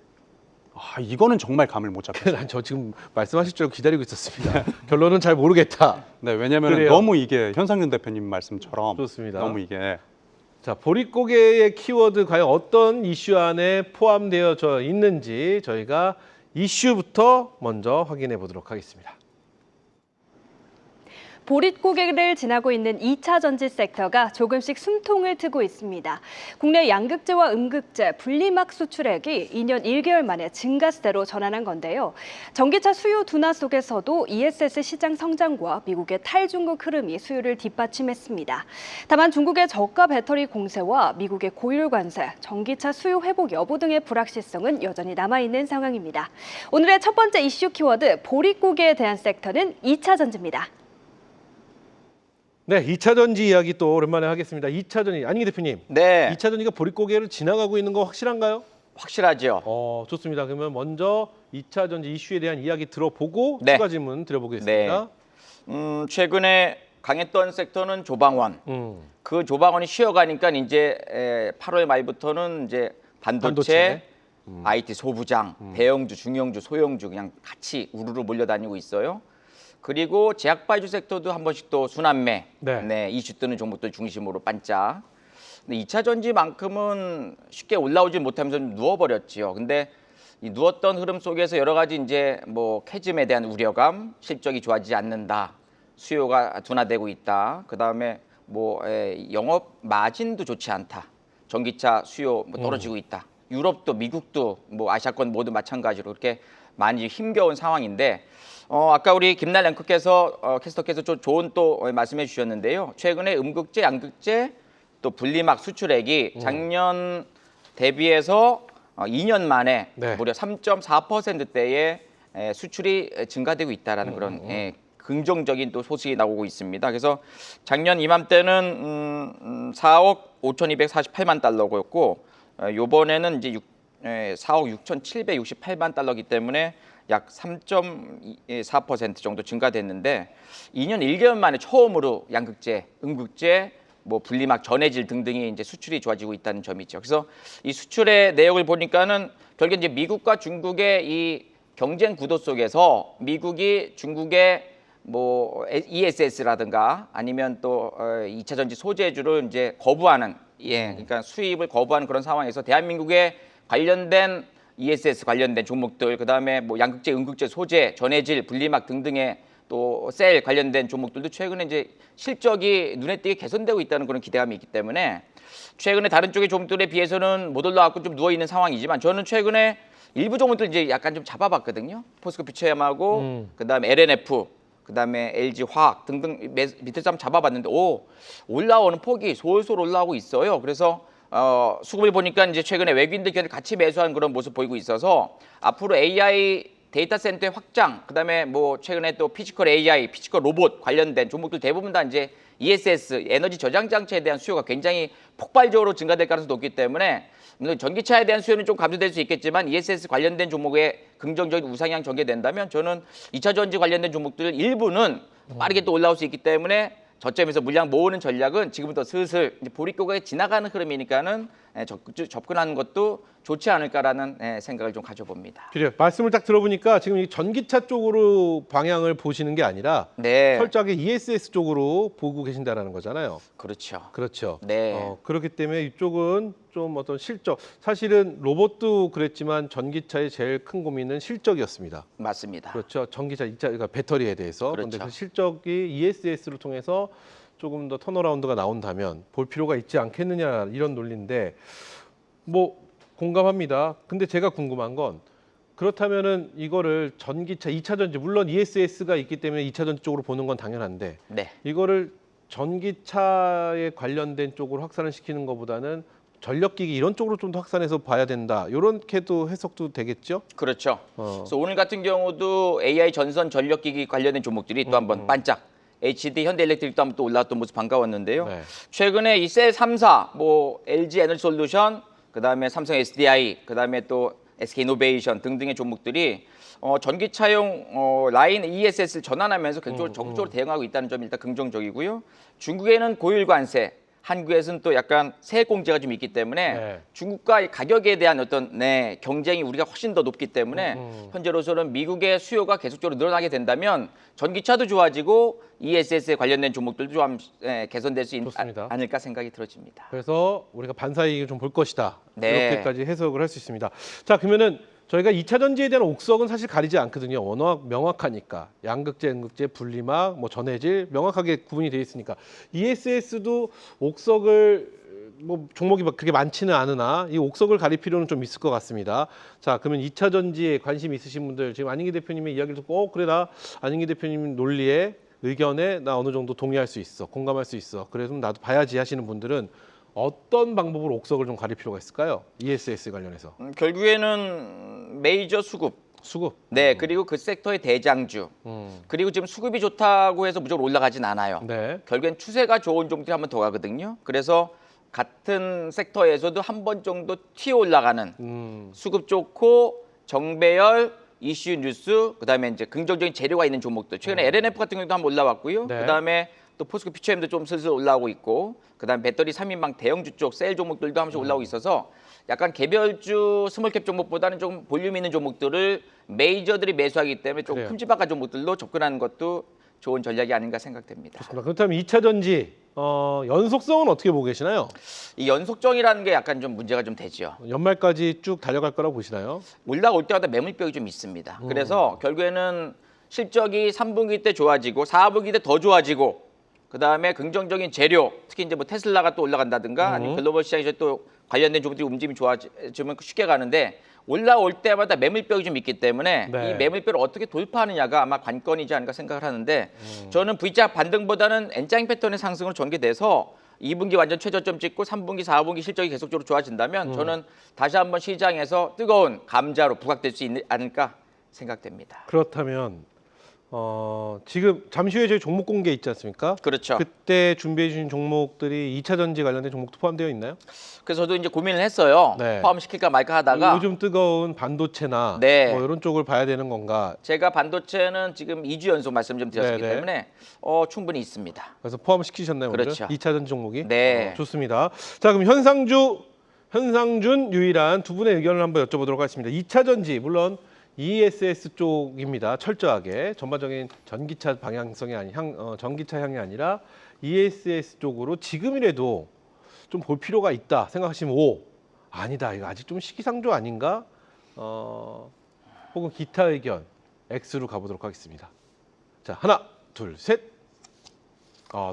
이거는 정말 감을 못 잡겠어요. 난 저 지금 말씀하실 줄 알고 기다리고 있었습니다. 결론은 잘 모르겠다. 네, 왜냐하면 그래요. 너무 이게 현상윤 대표님 말씀처럼 좋습니다. 너무 이게 자, 보릿고개의 키워드 과연 어떤 이슈 안에 포함되어져 있는지 저희가 이슈부터 먼저 확인해 보도록 하겠습니다. 보릿고개를 지나고 있는 2차 전지 섹터가 조금씩 숨통을 트고 있습니다. 국내 양극재와 음극재, 분리막 수출액이 2년 1개월 만에 증가세로 전환한 건데요. 전기차 수요 둔화 속에서도 ESS 시장 성장과 미국의 탈중국 흐름이 수요를 뒷받침했습니다. 다만 중국의 저가 배터리 공세와 미국의 고율 관세, 전기차 수요 회복 여부 등의 불확실성은 여전히 남아있는 상황입니다. 오늘의 첫 번째 이슈 키워드 보릿고개에 대한 섹터는 2차 전지입니다. 네, 2차 전지 이야기 또 오랜만에 하겠습니다. 2차 전지, 안인기 대표님. 네, 2차 전지가 보릿고개를 지나가고 있는 거 확실한가요? 확실하죠. 좋습니다. 그러면 먼저 2차 전지 이슈에 대한 이야기 들어보고 네. 추가 질문 드려보겠습니다. 최근에 강했던 섹터는 조방원. 음, 그 조방원이 쉬어가니까 이제 8월 말부터는 이제 반도체, IT 소부장, 대형주, 중형주, 소형주 그냥 같이 우르르 몰려다니고 있어요. 그리고 제약바이오 섹터도 한 번씩 또 순환매, 네. 이슈 뜨는 종목들 중심으로 반짝. 근데 2차 전지만큼은 쉽게 올라오지 못하면서 좀 누워버렸지요. 근데 이 누웠던 흐름 속에서 여러 가지 이제 뭐 캐즘에 대한 우려감, 실적이 좋아지지 않는다, 수요가 둔화되고 있다. 그 다음에 뭐 영업 마진도 좋지 않다. 전기차 수요 뭐 떨어지고 있다. 유럽도 미국도 뭐 아시아권 모두 마찬가지로 그렇게 많이 힘겨운 상황인데. 아까 우리 김날 앵커께서 캐스터께서 좀 좋은 또 말씀해 주셨는데요. 최근에 음극재, 양극재 또 분리막 수출액이 작년 대비해서 2년 만에 네. 무려 3.4%대의 수출이 증가되고 있다라는 그런 긍정적인 또 소식이 나오고 있습니다. 그래서 작년 이맘때는 4억 5,248만 달러였고 요번에는 이제 4억 6,768만 달러이기 때문에 약 3.4% 정도 증가됐는데 2년 1개월 만에 처음으로 양극재, 음극재, 뭐 분리막, 전해질 등등이 이제 수출이 좋아지고 있다는 점이죠. 그래서 이 수출의 내역을 보니까는 결국 이제 미국과 중국의 이 경쟁 구도 속에서 미국이 중국의 뭐 ESS라든가 아니면 또 2차 전지 소재주를 이제 거부하는 그러니까 수입을 거부하는 그런 상황에서 대한민국의 관련된 ESS 관련된 종목들, 그다음에 뭐 양극재, 음극재, 소재, 전해질, 분리막 등등의 또 셀 관련된 종목들도 최근에 이제 실적이 눈에 띄게 개선되고 있다는 그런 기대감이 있기 때문에 최근에 다른 쪽의 종목들에 비해서는 못 올라왔고 좀 누워 있는 상황이지만 저는 최근에 일부 종목들 이제 약간 좀 잡아봤거든요. 포스코 퓨처엠하고 그다음에 LNF, 그다음에 LG 화학 등등 밑에서 한번 잡아봤는데 올라오는 폭이 솔솔 올라오고 있어요. 그래서 수급을 보니까 이제 최근에 외국인들 같이 매수하는 그런 모습 보이고 있어서 앞으로 AI 데이터 센터의 확장, 그다음에 뭐 최근에 또 피지컬 AI, 피지컬 로봇 관련된 종목들 대부분 다 이제 ESS 에너지 저장 장치에 대한 수요가 굉장히 폭발적으로 증가될 가능성이 높기 때문에 물론 전기차에 대한 수요는 좀 감소될 수 있겠지만 ESS 관련된 종목에 긍정적인 우상향 전개된다면 저는 2차 전지 관련된 종목들 일부는 빠르게 또 올라올 수 있기 때문에 저점에서 물량 모으는 전략은 지금부터 슬슬 이제 보릿고개에 지나가는 흐름이니까는 접근하는 것도 좋지 않을까라는 생각을 좀 가져봅니다. 그래요. 말씀을 딱 들어보니까 지금 이 전기차 쪽으로 방향을 보시는 게 아니라 네, 철저하게 ESS 쪽으로 보고 계신다라는 거잖아요. 그렇죠. 그렇죠. 네. 그렇기 때문에 이쪽은 좀 어떤 실적, 사실은 로봇도 그랬지만 전기차의 제일 큰 고민은 실적이었습니다. 맞습니다. 그렇죠. 전기차, 그러니까 배터리에 대해서. 그런데 그렇죠. 그 실적이 ESS를 통해서 조금 더 턴어라운드가 나온다면 볼 필요가 있지 않겠느냐 이런 논리인데 뭐 공감합니다. 근데 제가 궁금한 건 그렇다면은 이거를 전기차 2차 전지, 물론 ESS가 있기 때문에 2차 전지 쪽으로 보는 건 당연한데 네. 이거를 전기차에 관련된 쪽으로 확산을 시키는 것보다는 전력기기 이런 쪽으로 좀 더 확산해서 봐야 된다. 이렇게도 해석도 되겠죠? 그렇죠. 그래서 오늘 같은 경우도 AI 전선 전력기기 관련된 종목들이 또 한번 반짝 HD 현대일렉트릭도 한번 또 올라왔던 모습 반가웠는데요. 네. 최근에 이 셀 3사 뭐 LG 에너지솔루션, 그다음에 삼성 SDI, 그다음에 또 SK이노베이션 등등의 종목들이 전기차용 라인 ESS를 전환하면서 굉장히 적극적으로 대응하고 있다는 점이 일단 긍정적이고요. 중국에는 고율 관세, 한국에서는 또 약간 세액 공제가 좀 있기 때문에 네. 중국과의 가격에 대한 어떤 경쟁이 우리가 훨씬 더 높기 때문에 현재로서는 미국의 수요가 계속적으로 늘어나게 된다면 전기차도 좋아지고 ESS에 관련된 종목들도 좀 개선될 수 좋습니다. 않을까 생각이 들어집니다. 그래서 우리가 반사이익을 좀 볼 것이다. 네. 이렇게까지 해석을 할 수 있습니다. 자, 그러면은 저희가 2차 전지에 대한 옥석은 사실 가리지 않거든요. 워낙 명확하니까. 양극재, 음극재, 분리막, 뭐 전해질 명확하게 구분이 되어 있으니까. ESS도 옥석을 뭐 종목이 그렇게 많지는 않으나 이 옥석을 가릴 필요는 좀 있을 것 같습니다. 자, 그러면 2차 전지에 관심 있으신 분들 지금 안인기 대표님의 이야기를 듣고 그래 나 안인기 대표님 논리에 의견에 나 어느 정도 동의할 수 있어. 공감할 수 있어. 그래서 나도 봐야지 하시는 분들은 어떤 방법으로 옥석을 좀 가릴 필요가 있을까요? ESS 관련해서. 결국에는 메이저 수급, 수급. 네, 그리고 그 섹터의 대장주, 그리고 지금 수급이 좋다고 해서 무조건 올라가진 않아요. 네. 결국엔 추세가 좋은 종들이 한 번 더 가거든요. 그래서 같은 섹터에서도 한 번 정도 튀어 올라가는 수급 좋고 정배열, 이슈 뉴스, 그다음에 이제 긍정적인 재료가 있는 종목들. 최근에 LNF 같은 경우도 한번 올라왔고요. 네. 그다음에 또 포스코 피처엠도 좀 슬슬 올라오고 있고, 그다음 배터리 3인방 대형주 쪽 셀 종목들도 한 번씩 올라오고 있어서 약간 개별주 스몰캡 종목보다는 좀 볼륨 있는 종목들을 메이저들이 매수하기 때문에 좀 그래요. 큼지막한 종목들로 접근하는 것도 좋은 전략이 아닌가 생각됩니다. 그렇다면 2차 전지 연속성은 어떻게 보고 계시나요? 이 연속정이라는 게 약간 좀 문제가 좀 되죠. 연말까지 쭉 달려갈 거라고 보시나요? 올라올 때마다 매물벽이 좀 있습니다. 그래서 결국에는 실적이 3분기 때 좋아지고 4분기 때 더 좋아지고 그다음에 긍정적인 재료, 특히 이제 뭐 테슬라가 또 올라간다든가 아니면 글로벌 시장에서 또 관련된 종목들이 움직임이 좋아지면 쉽게 가는데 올라올 때마다 매물벽이 좀 있기 때문에 네. 이 매물벽을 어떻게 돌파하느냐가 아마 관건이지 않을까 생각을 하는데 저는 V자 반등보다는 N자형 패턴의 상승으로 전개돼서 2분기 완전 최저점 찍고 3분기, 4분기 실적이 계속적으로 좋아진다면 저는 다시 한번 시장에서 뜨거운 감자로 부각될 수 있지 않을까 생각됩니다. 그렇다면 지금 잠시 후에 저희 종목 공개 있지 않습니까? 그렇죠. 그때 준비해 주신 종목들이 2차 전지 관련된 종목도 포함되어 있나요? 그래서 저도 이제 고민을 했어요. 네. 포함시킬까 말까 하다가 요즘 뜨거운 반도체나 네. 뭐 이런 쪽을 봐야 되는 건가? 제가 반도체는 지금 2주 연속 말씀 좀 드렸기 네네. 때문에 충분히 있습니다. 그래서 포함시키셨나요? 그렇죠. 오늘? 2차 전지 종목이? 네. 좋습니다. 자, 그럼 현상준 유일한 두 분의 의견을 한번 여쭤보도록 하겠습니다. 2차 전지 물론 ESS 쪽입니다. 철저하게 전반적인 전기차 방향성이 전기차 향이 아니라 ESS 쪽으로 지금이라도 좀 볼 필요가 있다 생각하시면 O, 아니다 이거 아직 좀 시기상조 아닌가? 혹은 기타 의견 X로 가보도록 하겠습니다. 자, 하나, 둘, 셋.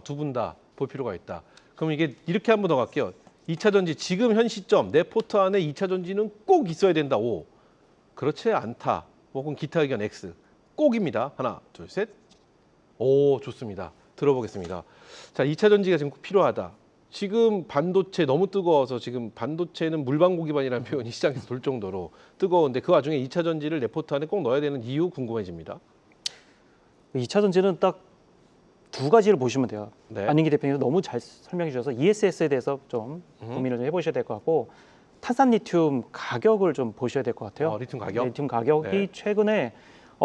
두 분 다 볼 필요가 있다. 그럼 이게 이렇게 한 번 더 갈게요. 2차 전지 지금 현 시점 내 포트 안에 2차 전지는 꼭 있어야 된다. O. 그렇지 않다. 혹은 기타 의견 X. 꼭입니다. 하나, 둘, 셋. 오, 좋습니다. 들어보겠습니다. 자, 2차 전지가 지금 꼭 필요하다. 지금 반도체 너무 뜨거워서 지금 반도체는 물방구 기반이라는 표현이 시장에서 돌 정도로 뜨거운데 그 와중에 2차 전지를 내 포트 안에 꼭 넣어야 되는 이유 궁금해집니다. 2차 전지는 딱 두 가지를 보시면 돼요. 네. 안인기 대표님 너무 잘 설명해 주셔서 ESS에 대해서 좀 고민을 좀 해보셔야 될 것 같고 탄산 리튬 가격을 좀 보셔야 될 것 같아요. 리튬 가격? 리튬 가격이 네. 최근에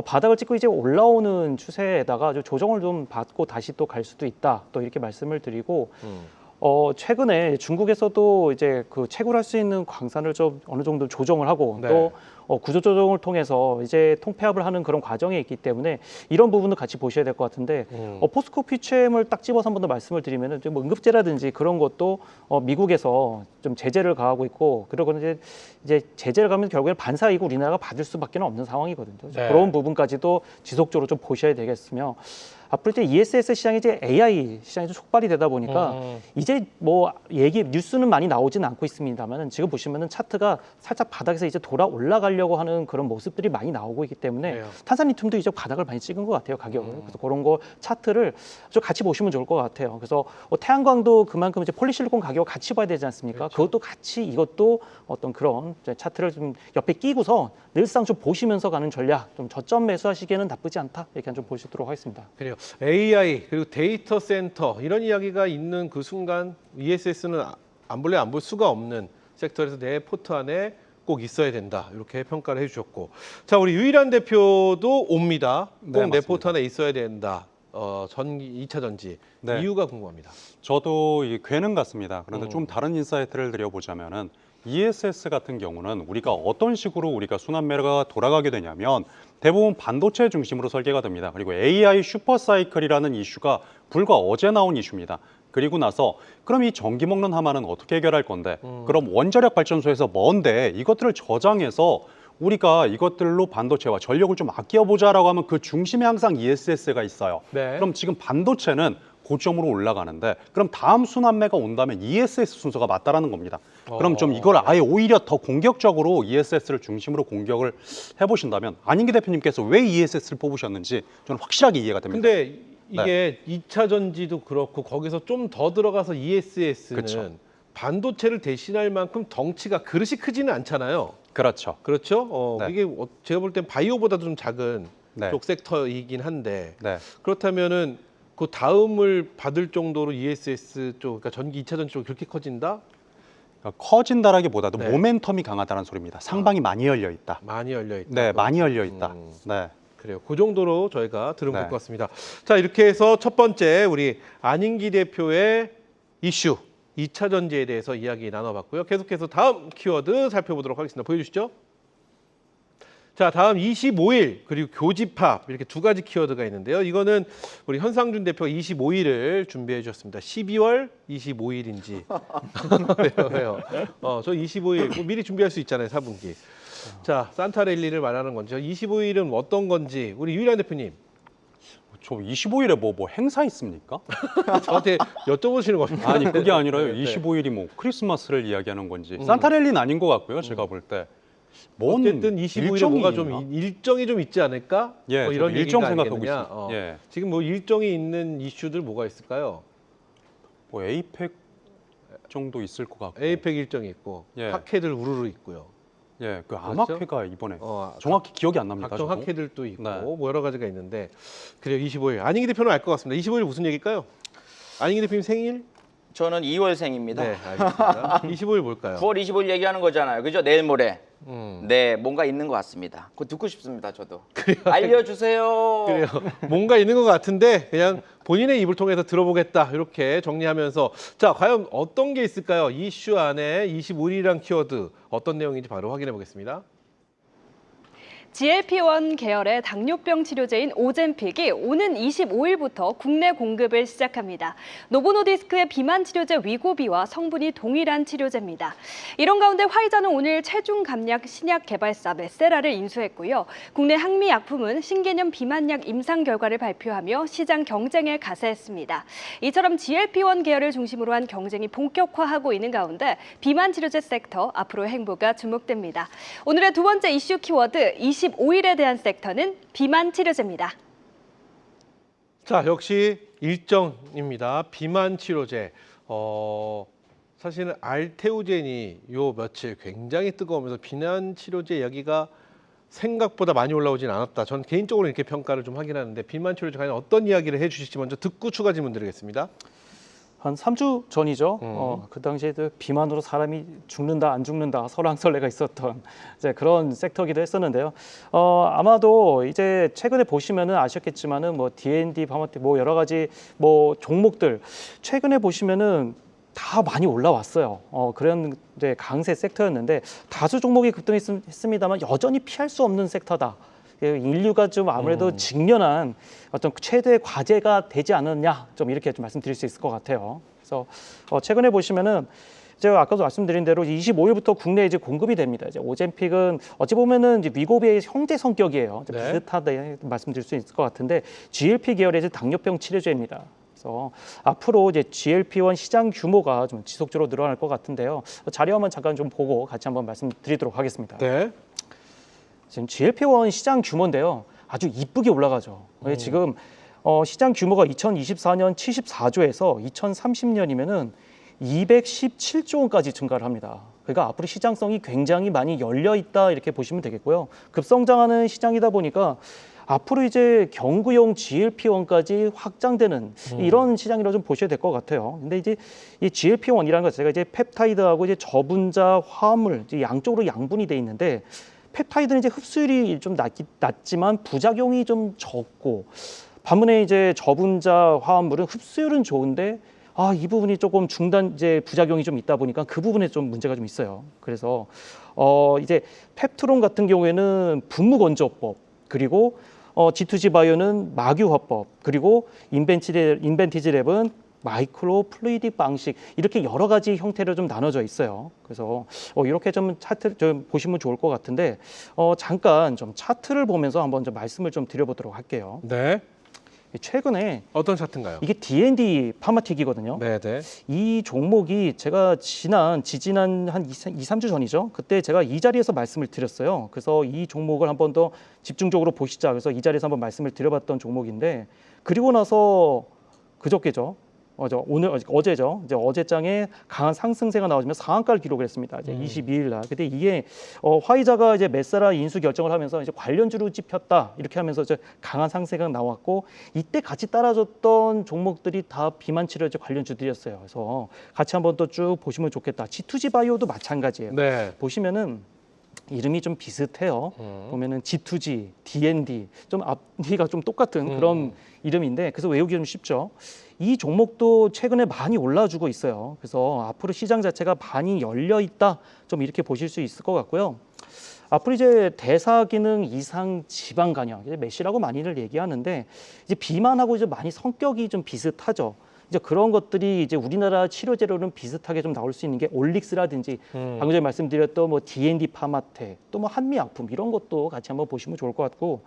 바닥을 찍고 이제 올라오는 추세에다가 좀 조정을 좀 받고 다시 또 갈 수도 있다. 또 이렇게 말씀을 드리고 최근에 중국에서도 이제 그 채굴할 수 있는 광산을 좀 어느 정도 조정을 하고 네. 또 구조 조정을 통해서 이제 통폐합을 하는 그런 과정에 있기 때문에 이런 부분도 같이 보셔야 될 것 같은데 포스코 PCM을 딱 집어서 한 번 더 말씀을 드리면은 좀 뭐 응급제라든지 그런 것도 미국에서 좀 제재를 가하고 있고 그러고 이제 제재를 가면 결국에 반사이익 우리나라가 받을 수밖에 없는 상황이거든요. 네. 그런 부분까지도 지속적으로 좀 보셔야 되겠으며 앞으로 이제 ESS 시장이 이제 AI 시장이 좀 촉발이 되다 보니까 이제 뭐 뉴스는 많이 나오지는 않고 있습니다만은 지금 보시면은 차트가 살짝 바닥에서 이제 돌아 올라가려고 하는 그런 모습들이 많이 나오고 있기 때문에 그래요. 탄산리튬도 이제 바닥을 많이 찍은 것 같아요, 가격을. 그래서 그런 거 차트를 좀 같이 보시면 좋을 것 같아요. 그래서 태양광도 그만큼 이제 폴리실리콘 가격을 같이 봐야 되지 않습니까? 그것도 같이 이것도 어떤 그런 이제 차트를 좀 옆에 끼고서 늘상 좀 보시면서 가는 전략, 좀 저점 매수하시기에는 나쁘지 않다 이렇게 좀 보시도록 하겠습니다. 그래요. AI 그리고 데이터 센터 이런 이야기가 있는 그 순간 ESS는 안 볼래 안 볼 수가 없는 섹터에서 내 포트 안에 꼭 있어야 된다 이렇게 평가를 해주셨고, 자 우리 유일한 대표도 옵니다. 네, 꼭 내 맞습니다. 포트 안에 있어야 된다. 전기 2차 전지 네. 이유가 궁금합니다. 저도 이 괴는 같습니다. 그런데 좀 다른 인사이트를 드려보자면은 ESS 같은 경우는 우리가 어떤 식으로 우리가 순환매가 돌아가게 되냐면 대부분 반도체 중심으로 설계가 됩니다. 그리고 AI 슈퍼사이클이라는 이슈가 불과 어제 나온 이슈입니다. 그리고 나서 그럼 이 전기 먹는 하마는 어떻게 해결할 건데 그럼 원자력 발전소에서 뭔데 이것들을 저장해서 우리가 이것들로 반도체와 전력을 좀 아껴보자라고 하면 그 중심에 항상 ESS가 있어요. 네. 그럼 지금 반도체는 고점으로 올라가는데 그럼 다음 순환매가 온다면 ESS 순서가 맞다라는 겁니다. 그럼 좀 이걸 아예 오히려 더 공격적으로 ESS를 중심으로 공격을 해보신다면 안인기 대표님께서 왜 ESS를 뽑으셨는지 저는 확실하게 이해가 됩니다. 근데 이게 2차 전지도 그렇고 거기서 좀 더 들어가서 ESS는 그쵸. 반도체를 대신할 만큼 덩치가 그릇이 크지는 않잖아요. 그렇죠. 그렇죠? 네. 이게 제가 볼 땐 바이오보다도 좀 작은 네. 쪽 섹터이긴 한데 네. 그렇다면은 그 다음을 받을 정도로 ESS 쪽, 그러니까 전기 2차 전지 쪽이 그렇게 커진다? 그러니까 커진다라기보다도 네. 모멘텀이 강하다는 소리입니다. 상방이 많이 열려 있다. 많이 열려 있다. 네, 많이 열려 있다. 네. 그래요. 그 정도로 저희가 들으면 될 네. 것 같습니다. 자, 이렇게 해서 첫 번째 우리 안인기 대표의 이슈 2차 전지에 대해서 이야기 나눠봤고요. 계속해서 다음 키워드 살펴보도록 하겠습니다. 보여주시죠. 자, 다음 25일 그리고 교집합 이렇게 두 가지 키워드가 있는데요. 이거는 우리 현상준 대표가 25일을 준비해 주셨습니다. 12월 25일인지. 왜요? 저 25일 뭐 미리 준비할 수 있잖아요, 4분기. 자, 산타랠리를 말하는 건지 25일은 어떤 건지 우리 유일한 대표님 저 25일에 뭐 행사 있습니까? 저한테 여쭤보시는 겁니다. 아니 그게 아니라요. 네. 25일이 뭐 크리스마스를 이야기하는 건지 산타랠리는 아닌 것 같고요. 제가 볼 때. 뭔 어쨌든 25일에 일정이 뭐가 있나? 좀 일정이 좀 있지 않을까? 예, 뭐 이런 저도 일정 얘기가 생각하고 아니겠느냐? 있습니다. 예. 지금 뭐 일정이 있는 이슈들 뭐가 있을까요? 뭐 에이펙 정도 있을 것 같고. 에이펙 일정이 있고 예. 학회들 우르르 있고요. 예, 그 그렇죠? 암학회가 이번에 어, 정확히 기억이 안 납니다. 각종 저도. 학회들도 있고 네. 뭐 여러 가지가 있는데 그래요. 25일 안인기 대표는 알 것 같습니다. 25일 무슨 얘기일까요? 안인기 대표님 생일? 저는 2월생입니다. 네, 알겠습니다. 25일 뭘까요? 9월 25일 얘기하는 거잖아요. 그죠? 내일 모레. 음. 네, 뭔가 있는 것 같습니다. 그거 듣고 싶습니다, 저도. 알려주세요. 그래요. 뭔가 있는 것 같은데 그냥 본인의 입을 통해서 들어보겠다 이렇게 정리하면서 자 과연 어떤 게 있을까요? 이슈 안에 25일이란 키워드 어떤 내용인지 바로 확인해 보겠습니다. GLP-1 계열의 당뇨병 치료제인 오젬픽이 오는 25일부터 국내 공급을 시작합니다. 노보노디스크의 비만 치료제 위고비와 성분이 동일한 치료제입니다. 이런 가운데 화이자는 오늘 체중 감량 신약 개발사 메세라를 인수했고요. 국내 항미약품은 신개념 비만약 임상 결과를 발표하며 시장 경쟁에 가세했습니다. 이처럼 GLP-1 계열을 중심으로 한 경쟁이 본격화하고 있는 가운데 비만 치료제 섹터 앞으로 행보가 주목됩니다. 오늘의 두 번째 이슈 키워드 25일에 대한 섹터는 비만 치료제입니다. 자 역시 일정입니다. 비만 치료제. 사실은 알테오젠이 요 며칠 굉장히 뜨거우면서 비만 치료제 이야기가 생각보다 많이 올라오진 않았다. 저는 개인적으로 이렇게 평가를 좀 하긴 하는데 비만 치료제 과연 어떤 이야기를 해주실지 먼저 듣고 추가 질문 드리겠습니다. 한 3주 전이죠. 그 당시에 비만으로 사람이 죽는다 안 죽는다 설왕설래가 있었던 이제 그런 섹터기도 했었는데요. 아마도 이제 최근에 보시면은 아셨겠지만은 뭐 D&D, 파마티 뭐 여러 가지 뭐 종목들 최근에 보시면은 다 많이 올라왔어요. 그런 이제 강세 섹터였는데 다수 종목이 급등했습니다만 여전히 피할 수 없는 섹터다. 인류가 좀 아무래도 직면한 어떤 최대 과제가 되지 않았냐, 좀 이렇게 좀 말씀드릴 수 있을 것 같아요. 그래서 최근에 보시면은 제가 아까도 말씀드린 대로 25일부터 국내에 이제 공급이 됩니다. 이제 오젬픽은 어찌 보면은 이제 위고비의 형제 성격이에요. 네. 비슷하다 말씀드릴 수 있을 것 같은데 GLP 계열의 이제 당뇨병 치료제입니다. 그래서 앞으로 이제 GLP-1 시장 규모가 좀 지속적으로 늘어날 것 같은데요. 자료 한번 잠깐 좀 보고 같이 한번 말씀드리도록 하겠습니다. 네. 지금 GLP-1 시장 규모인데요. 아주 이쁘게 올라가죠. 지금 시장 규모가 2024년 74조에서 2030년이면은 217조 원까지 증가를 합니다. 그러니까 앞으로 시장성이 굉장히 많이 열려 있다 이렇게 보시면 되겠고요. 급성장하는 시장이다 보니까 앞으로 이제 경구용 GLP-1까지 확장되는 이런 시장이라고 좀 보셔야 될 것 같아요. 근데 이제 이 GLP-1이라는 것 자체가 이제 펩타이드하고 이제 저분자 화합물 이제 양쪽으로 양분이 돼 있는데 펩타이드는 이제 흡수율이 좀 낮지만 부작용이 좀 적고 반면에 이제 저분자 화합물은 흡수율은 좋은데 이 부분이 조금 중단 이제 부작용이 좀 있다 보니까 그 부분에 좀 문제가 좀 있어요. 그래서 이제 펩트론 같은 경우에는 분무건조법 그리고 G2G 바이오는 마규화법 그리고 인벤티지랩은 마이크로 플루이딕 방식 이렇게 여러 가지 형태로 좀 나눠져 있어요. 그래서 이렇게 좀 차트 좀 보시면 좋을 것 같은데 잠깐 좀 차트를 보면서 한번 좀 말씀을 좀 드려보도록 할게요. 네. 최근에 어떤 차트인가요? 이게 D&D 파마틱이거든요. 네, 네. 이 종목이 제가 지지난 한 2, 3주 전이죠. 그때 제가 이 자리에서 말씀을 드렸어요. 그래서 이 종목을 한 번 더 집중적으로 보시자. 그래서 이 자리에서 한번 말씀을 드려봤던 종목인데 그리고 나서 그저께죠. 어제죠. 이제 어제장에 강한 상승세가 나오면서 상한가를 기록을 했습니다. 이제 22일 날. 근데 이게 화이자가 이제 메사라 인수 결정을 하면서 이제 관련주로 찝혔다 이렇게 하면서 이제 강한 상승세가 나왔고 이때 같이 따라줬던 종목들이 다 비만 치료제 관련주들이었어요. 그래서 같이 한번 또 쭉 보시면 좋겠다. G2G 바이오도 마찬가지예요. 네. 보시면은 이름이 좀 비슷해요. 보면은 G2G, D&D 좀 앞뒤가 좀 똑같은 그런 이름인데 그래서 외우기 좀 쉽죠. 이 종목도 최근에 많이 올라주고 있어요. 그래서 앞으로 시장 자체가 많이 열려 있다. 좀 이렇게 보실 수 있을 것 같고요. 앞으로 이제 대사 기능 이상 지방 간염, 이제 메시라고 많이들 얘기하는데 이제 비만하고 이제 많이 성격이 좀 비슷하죠. 이제 그런 것들이 이제 우리나라 치료제로는 비슷하게 좀 나올 수 있는 게 올릭스라든지 방금 전에 말씀드렸던 뭐 D&D 파마텍 또 뭐 한미약품 이런 것도 같이 한번 보시면 좋을 것 같고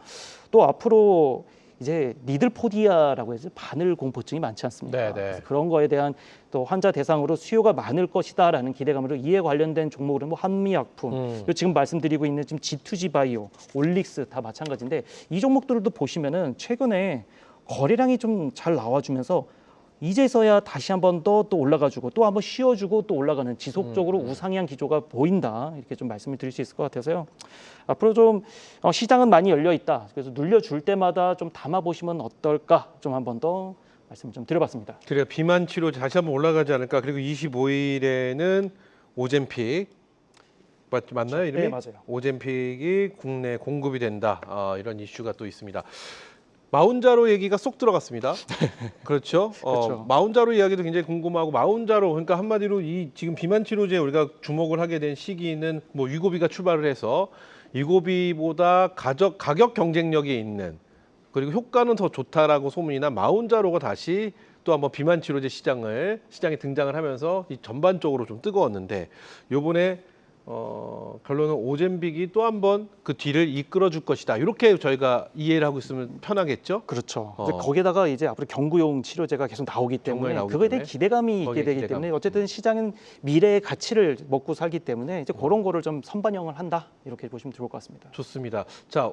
또 앞으로 이제 니들포디아라고 해서 바늘 공포증이 많지 않습니까? 네, 네. 그래서 그런 거에 대한 또 환자 대상으로 수요가 많을 것이다라는 기대감으로 이에 관련된 종목으로는 뭐 한미약품 그리고 지금 말씀드리고 있는 지금 G2G 바이오, 올릭스 다 마찬가지인데 이 종목들도 보시면은 최근에 거래량이 좀 잘 나와주면서 이제서야 다시 한번 더 또 올라가주고 또 한번 쉬어주고 또 올라가는 지속적으로 우상향 기조가 보인다 이렇게 좀 말씀을 드릴 수 있을 것 같아서요. 앞으로 좀 시장은 많이 열려 있다. 그래서 눌려줄 때마다 좀 담아 보시면 어떨까 좀 한번 더 말씀 좀 드려봤습니다. 그래요. 비만 치료제 다시 한번 올라가지 않을까. 그리고 25일에는 오젬픽 맞나요 이름이? 네, 맞아요. 오젬픽이 국내 공급이 된다. 이런 이슈가 또 있습니다. 마운자로 얘기가 쏙 들어갔습니다. 그렇죠. 그렇죠. 마운자로 이야기도 굉장히 궁금하고 마운자로 그러니까 한마디로 이 지금 비만 치료제에 우리가 주목을 하게 된 시기는 뭐 위고비가 출발을 해서 위고비보다 가격 경쟁력이 있는 그리고 효과는 더 좋다라고 소문이 난 마운자로가 다시 또 한번 비만 치료제 시장에 등장을 하면서 이 전반적으로 좀 뜨거웠는데 요번에 결론은 오젬픽이 또 한번 그 뒤를 이끌어줄 것이다. 이렇게 저희가 이해를 하고 있으면 편하겠죠? 그렇죠. 이제 거기에다가 이제 앞으로 경구용 치료제가 계속 나오기 때문에 나오기 그거에 대한 때문에. 기대감이 있게 거기에 되기 기대감. 때문에 어쨌든 시장은 미래의 가치를 먹고 살기 때문에 이제 그런 거를 좀 선반영을 한다 이렇게 보시면 좋을 것 같습니다. 좋습니다. 자,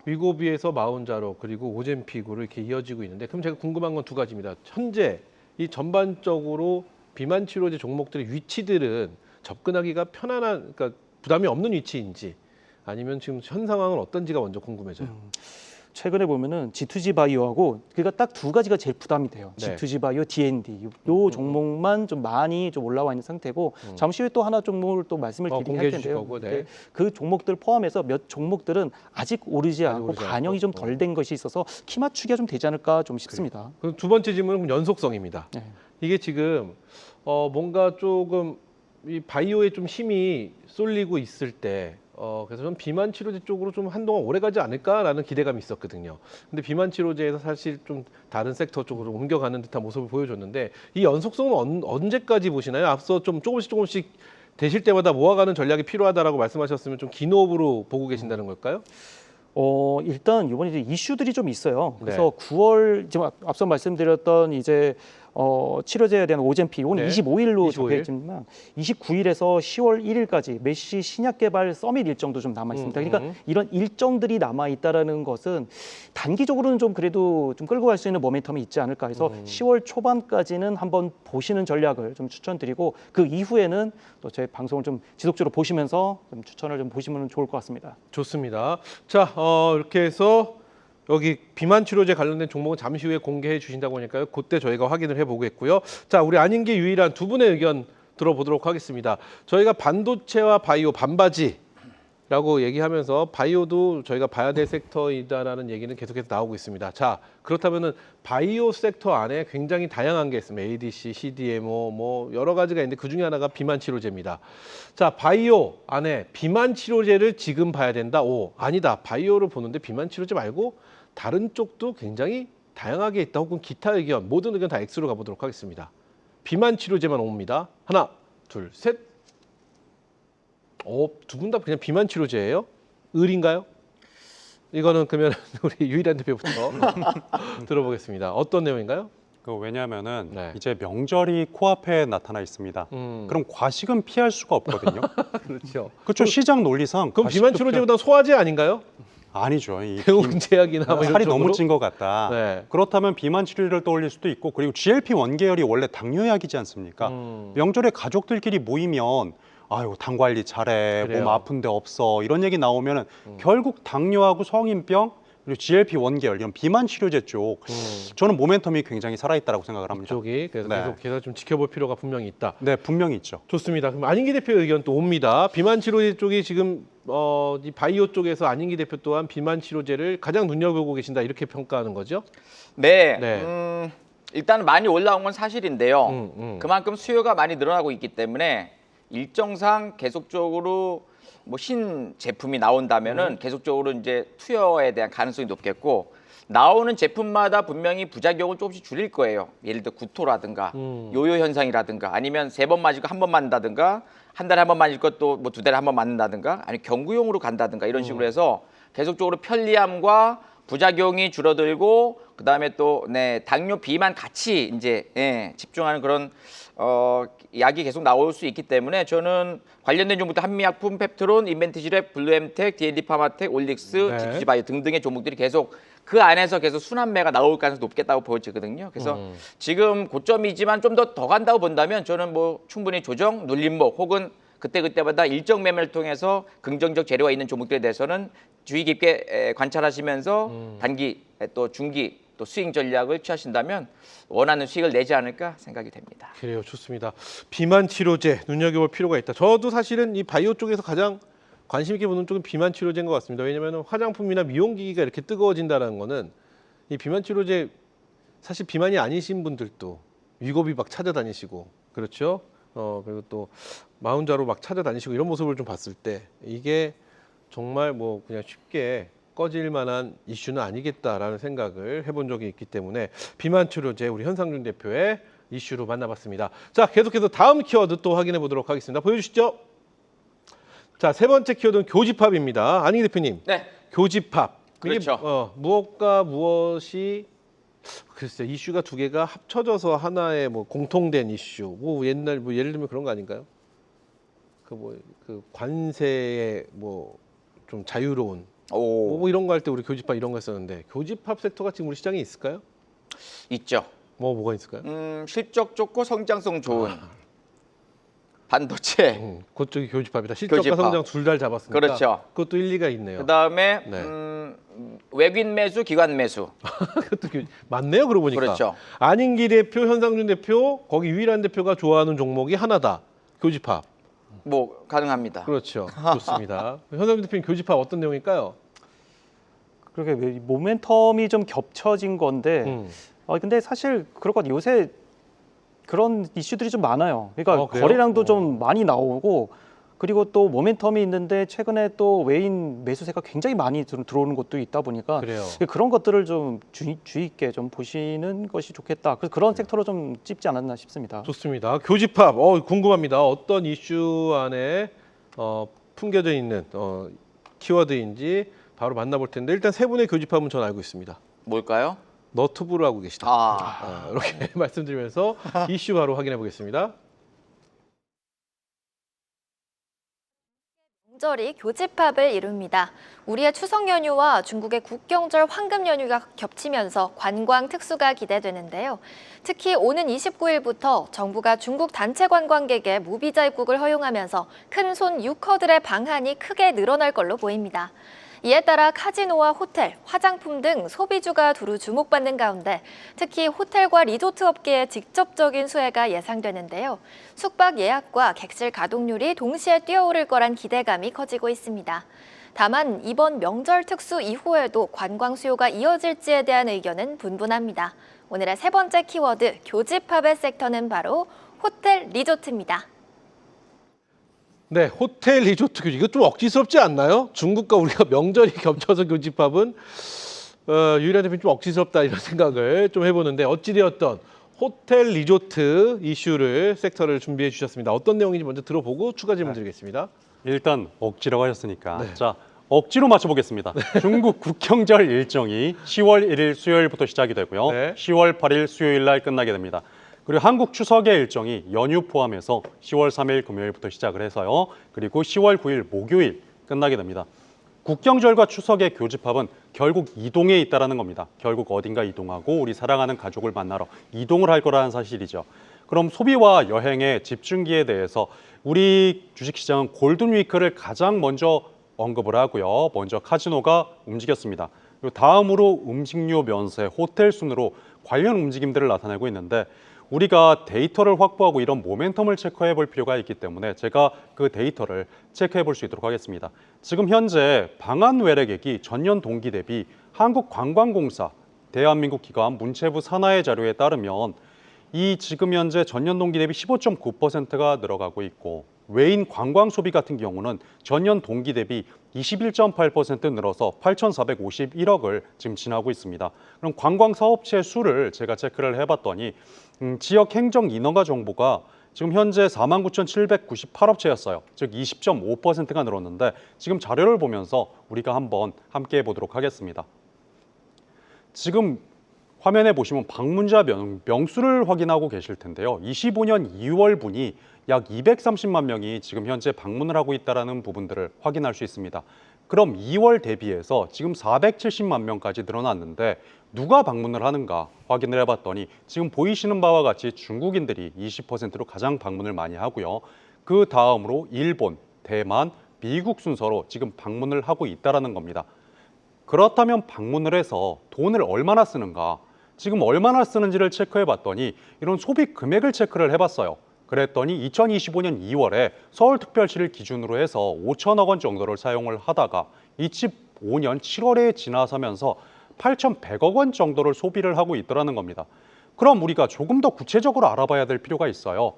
위고비에서 마운자로 그리고 오젬픽으로 이렇게 이어지고 있는데 그럼 제가 궁금한 건 두 가지입니다. 현재 이 전반적으로 비만 치료제 종목들의 위치들은 접근하기가 편안한, 그러니까 부담이 없는 위치인지 아니면 지금 현 상황은 어떤지가 먼저 궁금해져요. 최근에 보면은 G2G 바이오하고 그러니까 딱 두 가지가 제일 부담이 돼요. 네. G2G 바이오, D&D 요 종목만 좀 많이 좀 올라와 있는 상태고 잠시 후에 또 하나 종목을 또 말씀을 드리긴 할 공개해 주실 텐데요. 거고, 네. 근데 그 종목들 포함해서 몇 종목들은 아직 오르지 않고 오르지 반영이 않고. 좀 덜 된 것이 있어서 키 맞추기가 좀 되지 않을까 좀 싶습니다. 두 번째 질문은 연속성입니다. 네. 이게 지금 뭔가 조금 이 바이오에 좀 힘이 쏠리고 있을 때 그래서 좀 비만 치료제 쪽으로 좀 한동안 오래 가지 않을까라는 기대감이 있었거든요. 근데 비만 치료제에서 사실 좀 다른 섹터 쪽으로 옮겨가는 듯한 모습을 보여줬는데 이 연속성은 언제까지 보시나요? 앞서 좀 조금씩 되실 때마다 모아가는 전략이 필요하다라고 말씀하셨으면 좀 긴 호흡으로 보고 계신다는 걸까요? 일단 이번에 이제 이슈들이 좀 있어요. 그래서 네. 9월 지금 앞서 말씀드렸던 이제 치료제에 대한 오젠피 오늘 네. 25일로 25일. 적혀 있지만 29일에서 10월 1일까지 메시 신약 개발 서밋 일정도 좀 남아 있습니다. 그러니까 이런 일정들이 남아 있다라는 것은 단기적으로는 좀 그래도 좀 끌고 갈 수 있는 모멘텀이 있지 않을까 해서 10월 초반까지는 한번 보시는 전략을 좀 추천드리고 그 이후에는 또 저희 방송을 좀 지속적으로 보시면서 좀 추천을 좀 보시면 좋을 것 같습니다. 좋습니다. 자, 이렇게 해서 여기 비만 치료제 관련된 종목은 잠시 후에 공개해 주신다고 하니까요. 그때 저희가 확인을 해보겠고요. 자, 우리 아닌 게 유일한 두 분의 의견 들어보도록 하겠습니다. 저희가 반도체와 바이오 반바지라고 얘기하면서 바이오도 저희가 봐야 될 섹터이다라는 얘기는 계속해서 나오고 있습니다. 자, 그렇다면은 바이오 섹터 안에 굉장히 다양한 게 있습니다. ADC, CDMO 뭐 여러 가지가 있는데 그 중에 하나가 비만 치료제입니다. 자, 바이오 안에 비만 치료제를 지금 봐야 된다. 오, 아니다. 바이오를 보는데 비만 치료제 말고 다른 쪽도 굉장히 다양하게 있다. 혹은 기타 의견, 모든 의견 다 X로 가보도록 하겠습니다. 비만 치료제만 옵니다. 하나, 둘, 셋. 두 분 다 그냥 비만 치료제예요? 을인가요? 이거는 그러면 우리 유일한 대표부터 들어보겠습니다. 어떤 내용인가요? 왜냐하면은 네. 이제 명절이 코앞에 나타나 있습니다. 그럼 과식은 피할 수가 없거든요. 그렇죠. 그렇죠. 시장 논리상 그럼 비만 과식도 치료제보다 소화제 아닌가요? 아니죠. 이 대우군 제약이나 뭐 이런 살이 쪽으로? 너무 찐 것 같다. 네. 그렇다면 비만 치료를 떠올릴 수도 있고 그리고 GLP-1 계열이 원래 당뇨약이지 않습니까? 명절에 가족들끼리 모이면 아유 당 관리 잘해, 그래요. 몸 아픈데 없어 이런 얘기 나오면은 결국 당뇨하고 성인병 그리고 GLP-1 계열 이런 비만 치료제 쪽 저는 모멘텀이 굉장히 살아있다고 생각을 합니다. 쪽이 그래서 네. 계속 좀 지켜볼 필요가 분명히 있다. 네, 분명히 있죠. 좋습니다. 그럼 안인기 대표 의견 또 옵니다. 비만 치료제 쪽이 지금 이 바이오 쪽에서 안인기 대표 또한 비만 치료제를 가장 눈여겨보고 계신다 이렇게 평가하는 거죠? 네. 네. 일단 많이 올라온 건 사실인데요. 그만큼 수요가 많이 늘어나고 있기 때문에 일정상 계속적으로 뭐 신 제품이 나온다면은 계속적으로 이제 투여에 대한 가능성이 높겠고 나오는 제품마다 분명히 부작용을 조금씩 줄일 거예요. 예를 들어 구토라든가 요요 현상이라든가 아니면 3번 맞을 거 1번 맞는다든가 한 달에 1번 맞을 것도 뭐 2달에 1번 맞는다든가 아니 경구용으로 간다든가 이런 식으로 해서 계속적으로 편리함과 부작용이 줄어들고 그다음에 또 당뇨 비만 같이 이제 집중하는 그런 약이 계속 나올 수 있기 때문에 저는 관련된 종목들 한미약품, 펩트론, 인벤티지랩, 블루엠텍, D&D 파마텍, 올릭스, 네. GPG바이오 등등의 종목들이 계속 그 안에서 계속 순환매가 나올 가능성이 높겠다고 보여지거든요. 그래서 지금 고점이지만 좀 더 간다고 본다면 저는 뭐 충분히 조정, 눌림목 혹은 그때마다 일정 매매를 통해서 긍정적 재료가 있는 종목들에 대해서는 주의 깊게 관찰하시면서 단기 또 중기 또 수익 전략을 취하신다면 원하는 수익을 내지 않을까 생각이 됩니다. 그래요. 좋습니다. 비만 치료제 눈여겨볼 필요가 있다. 저도 사실은 이 바이오 쪽에서 가장 관심 있게 보는 쪽은 비만 치료제인 것 같습니다. 왜냐하면 화장품이나 미용기기가 이렇게 뜨거워진다는 거는 이 비만 치료제 사실 비만이 아니신 분들도 위고비 막 찾아다니시고 그렇죠. 그리고 또 마흔자로 막 찾아다니시고 이런 모습을 좀 봤을 때 이게 정말 뭐 그냥 쉽게 꺼질 만한 이슈는 아니겠다라는 생각을 해본 적이 있기 때문에 비만 치료제 우리 현상준 대표의 이슈로 만나봤습니다. 자, 계속해서 다음 키워드 또 확인해 보도록 하겠습니다. 보여주시죠. 자, 세 번째 키워드는 교집합입니다. 안희 대표님. 네. 교집합. 그렇죠. 이게 무엇과 무엇이 글쎄 이슈가 두 개가 합쳐져서 하나의 뭐 공통된 이슈. 뭐 옛날 뭐 예를 들면 그런 거 아닌가요? 그 관세의 뭐 좀 자유로운 뭐 이런 거 할 때 우리 교집합 이런 거 했었는데 교집합 섹터가 지금 우리 시장에 있을까요? 있죠. 뭐가 있을까요? 실적 좋고 성장성 좋은 반도체. 그쪽이 교집합이다. 실적과 교집합. 성장 둘 다 잡았으니까. 그렇죠. 그것도 일리가 있네요. 그다음에 네. 외국인 매수, 기관 매수. 그것도 맞네요. 그러고 보니까. 그렇죠. 안인기 대표, 현상준 대표, 거기 유일한 대표가 좋아하는 종목이 하나다. 교집합. 뭐 가능합니다. 그렇죠. 좋습니다. 현상준 대표님 교집합 어떤 내용일까요? 그렇게 모멘텀이 좀 겹쳐진 건데 근데 사실 그럴 것 같아요. 요새 그런 이슈들이 좀 많아요. 그러니까 그래요? 거래량도 좀 많이 나오고 그리고 또 모멘텀이 있는데 최근에 또 외인 매수세가 굉장히 많이 들어오는 곳도 있다 보니까 그래요. 그런 것들을 좀 주의 있게 좀 보시는 것이 좋겠다. 그래서 그런 섹터로 좀 찝지 않았나 싶습니다. 좋습니다. 교집합 궁금합니다. 어떤 이슈 안에 품겨져 있는 키워드인지 바로 만나볼 텐데 일단 세 분의 교집합은 전 알고 있습니다. 뭘까요? 너튜브를 하고 계시다. 이렇게 말씀드리면서 이슈 바로 확인해 보겠습니다. 명절이 교집합을 이룹니다. 우리의 추석 연휴와 중국의 국경절 황금 연휴가 겹치면서 관광 특수가 기대되는데요. 특히 오는 29일부터 정부가 중국 단체 관광객의 무비자 입국을 허용하면서 큰손 유커들의 방한이 크게 늘어날 걸로 보입니다. 이에 따라 카지노와 호텔, 화장품 등 소비주가 두루 주목받는 가운데 특히 호텔과 리조트 업계의 직접적인 수혜가 예상되는데요. 숙박 예약과 객실 가동률이 동시에 뛰어오를 거란 기대감이 커지고 있습니다. 다만 이번 명절 특수 이후에도 관광 수요가 이어질지에 대한 의견은 분분합니다. 오늘의 세 번째 키워드, 교집합의 섹터는 바로 호텔 리조트입니다. 네, 호텔 리조트 교집 이거 좀 억지스럽지 않나요? 중국과 우리가 명절이 겹쳐서 교집합은 유일한 대표님 좀 억지스럽다 이런 생각을 좀 해보는데 어찌되었던 호텔 리조트 이슈를 섹터를 준비해 주셨습니다. 어떤 내용인지 먼저 들어보고 추가 질문 드리겠습니다. 일단 억지라고 하셨으니까 자 억지로 맞춰보겠습니다. 중국 국경절 일정이 10월 1일 수요일부터 시작이 되고요. 네. 10월 8일 수요일 날 끝나게 됩니다. 그리고 한국 추석의 일정이 연휴 포함해서 10월 3일 금요일부터 시작을 해서요. 그리고 10월 9일 목요일 끝나게 됩니다. 국경절과 추석의 교집합은 결국 이동에 있다는 겁니다. 결국 어딘가 이동하고 우리 사랑하는 가족을 만나러 이동을 할 거라는 사실이죠. 그럼 소비와 여행의 집중기에 대해서 우리 주식시장은 골든위크를 가장 먼저 언급을 하고요. 먼저 카지노가 움직였습니다. 그리고 다음으로 음식료 면세, 호텔 순으로 관련 움직임들을 나타내고 있는데 우리가 데이터를 확보하고 이런 모멘텀을 체크해 볼 필요가 있기 때문에 제가 그 데이터를 체크해 볼 수 있도록 하겠습니다. 지금 현재 방한 외래객이 전년 동기 대비 한국관광공사, 대한민국 기관 문체부 산하의 자료에 따르면 이 지금 현재 전년 동기 대비 15.9%가 늘어가고 있고 외인 관광 소비 같은 경우는 전년 동기 대비 21.8% 늘어서 8,451억을 지금 지나고 있습니다. 그럼 관광 사업체 수를 제가 체크를 해봤더니 지역 행정 인허가 정보가 지금 현재 49,798업체였어요. 즉 20.5%가 늘었는데 지금 자료를 보면서 우리가 한번 함께 해보도록 하겠습니다. 지금 화면에 보시면 방문자 명수를 확인하고 계실 텐데요. 25년 2월 분이 약 230만 명이 지금 현재 방문을 하고 있다는 부분들을 확인할 수 있습니다. 그럼 2월 대비해서 지금 470만 명까지 늘어났는데 누가 방문을 하는가 확인을 해봤더니 지금 보이시는 바와 같이 중국인들이 20%로 가장 방문을 많이 하고요. 그 다음으로 일본, 대만, 미국 순서로 지금 방문을 하고 있다는 겁니다. 그렇다면 방문을 해서 돈을 얼마나 쓰는가? 지금 얼마나 쓰는지를 체크해 봤더니 이런 소비 금액을 체크를 해봤어요. 그랬더니 2025년 2월에 서울특별시를 기준으로 해서 5천억 원 정도를 사용을 하다가 25년 7월에 지나서면서 8,100억 원 정도를 소비를 하고 있더라는 겁니다. 그럼 우리가 조금 더 구체적으로 알아봐야 될 필요가 있어요.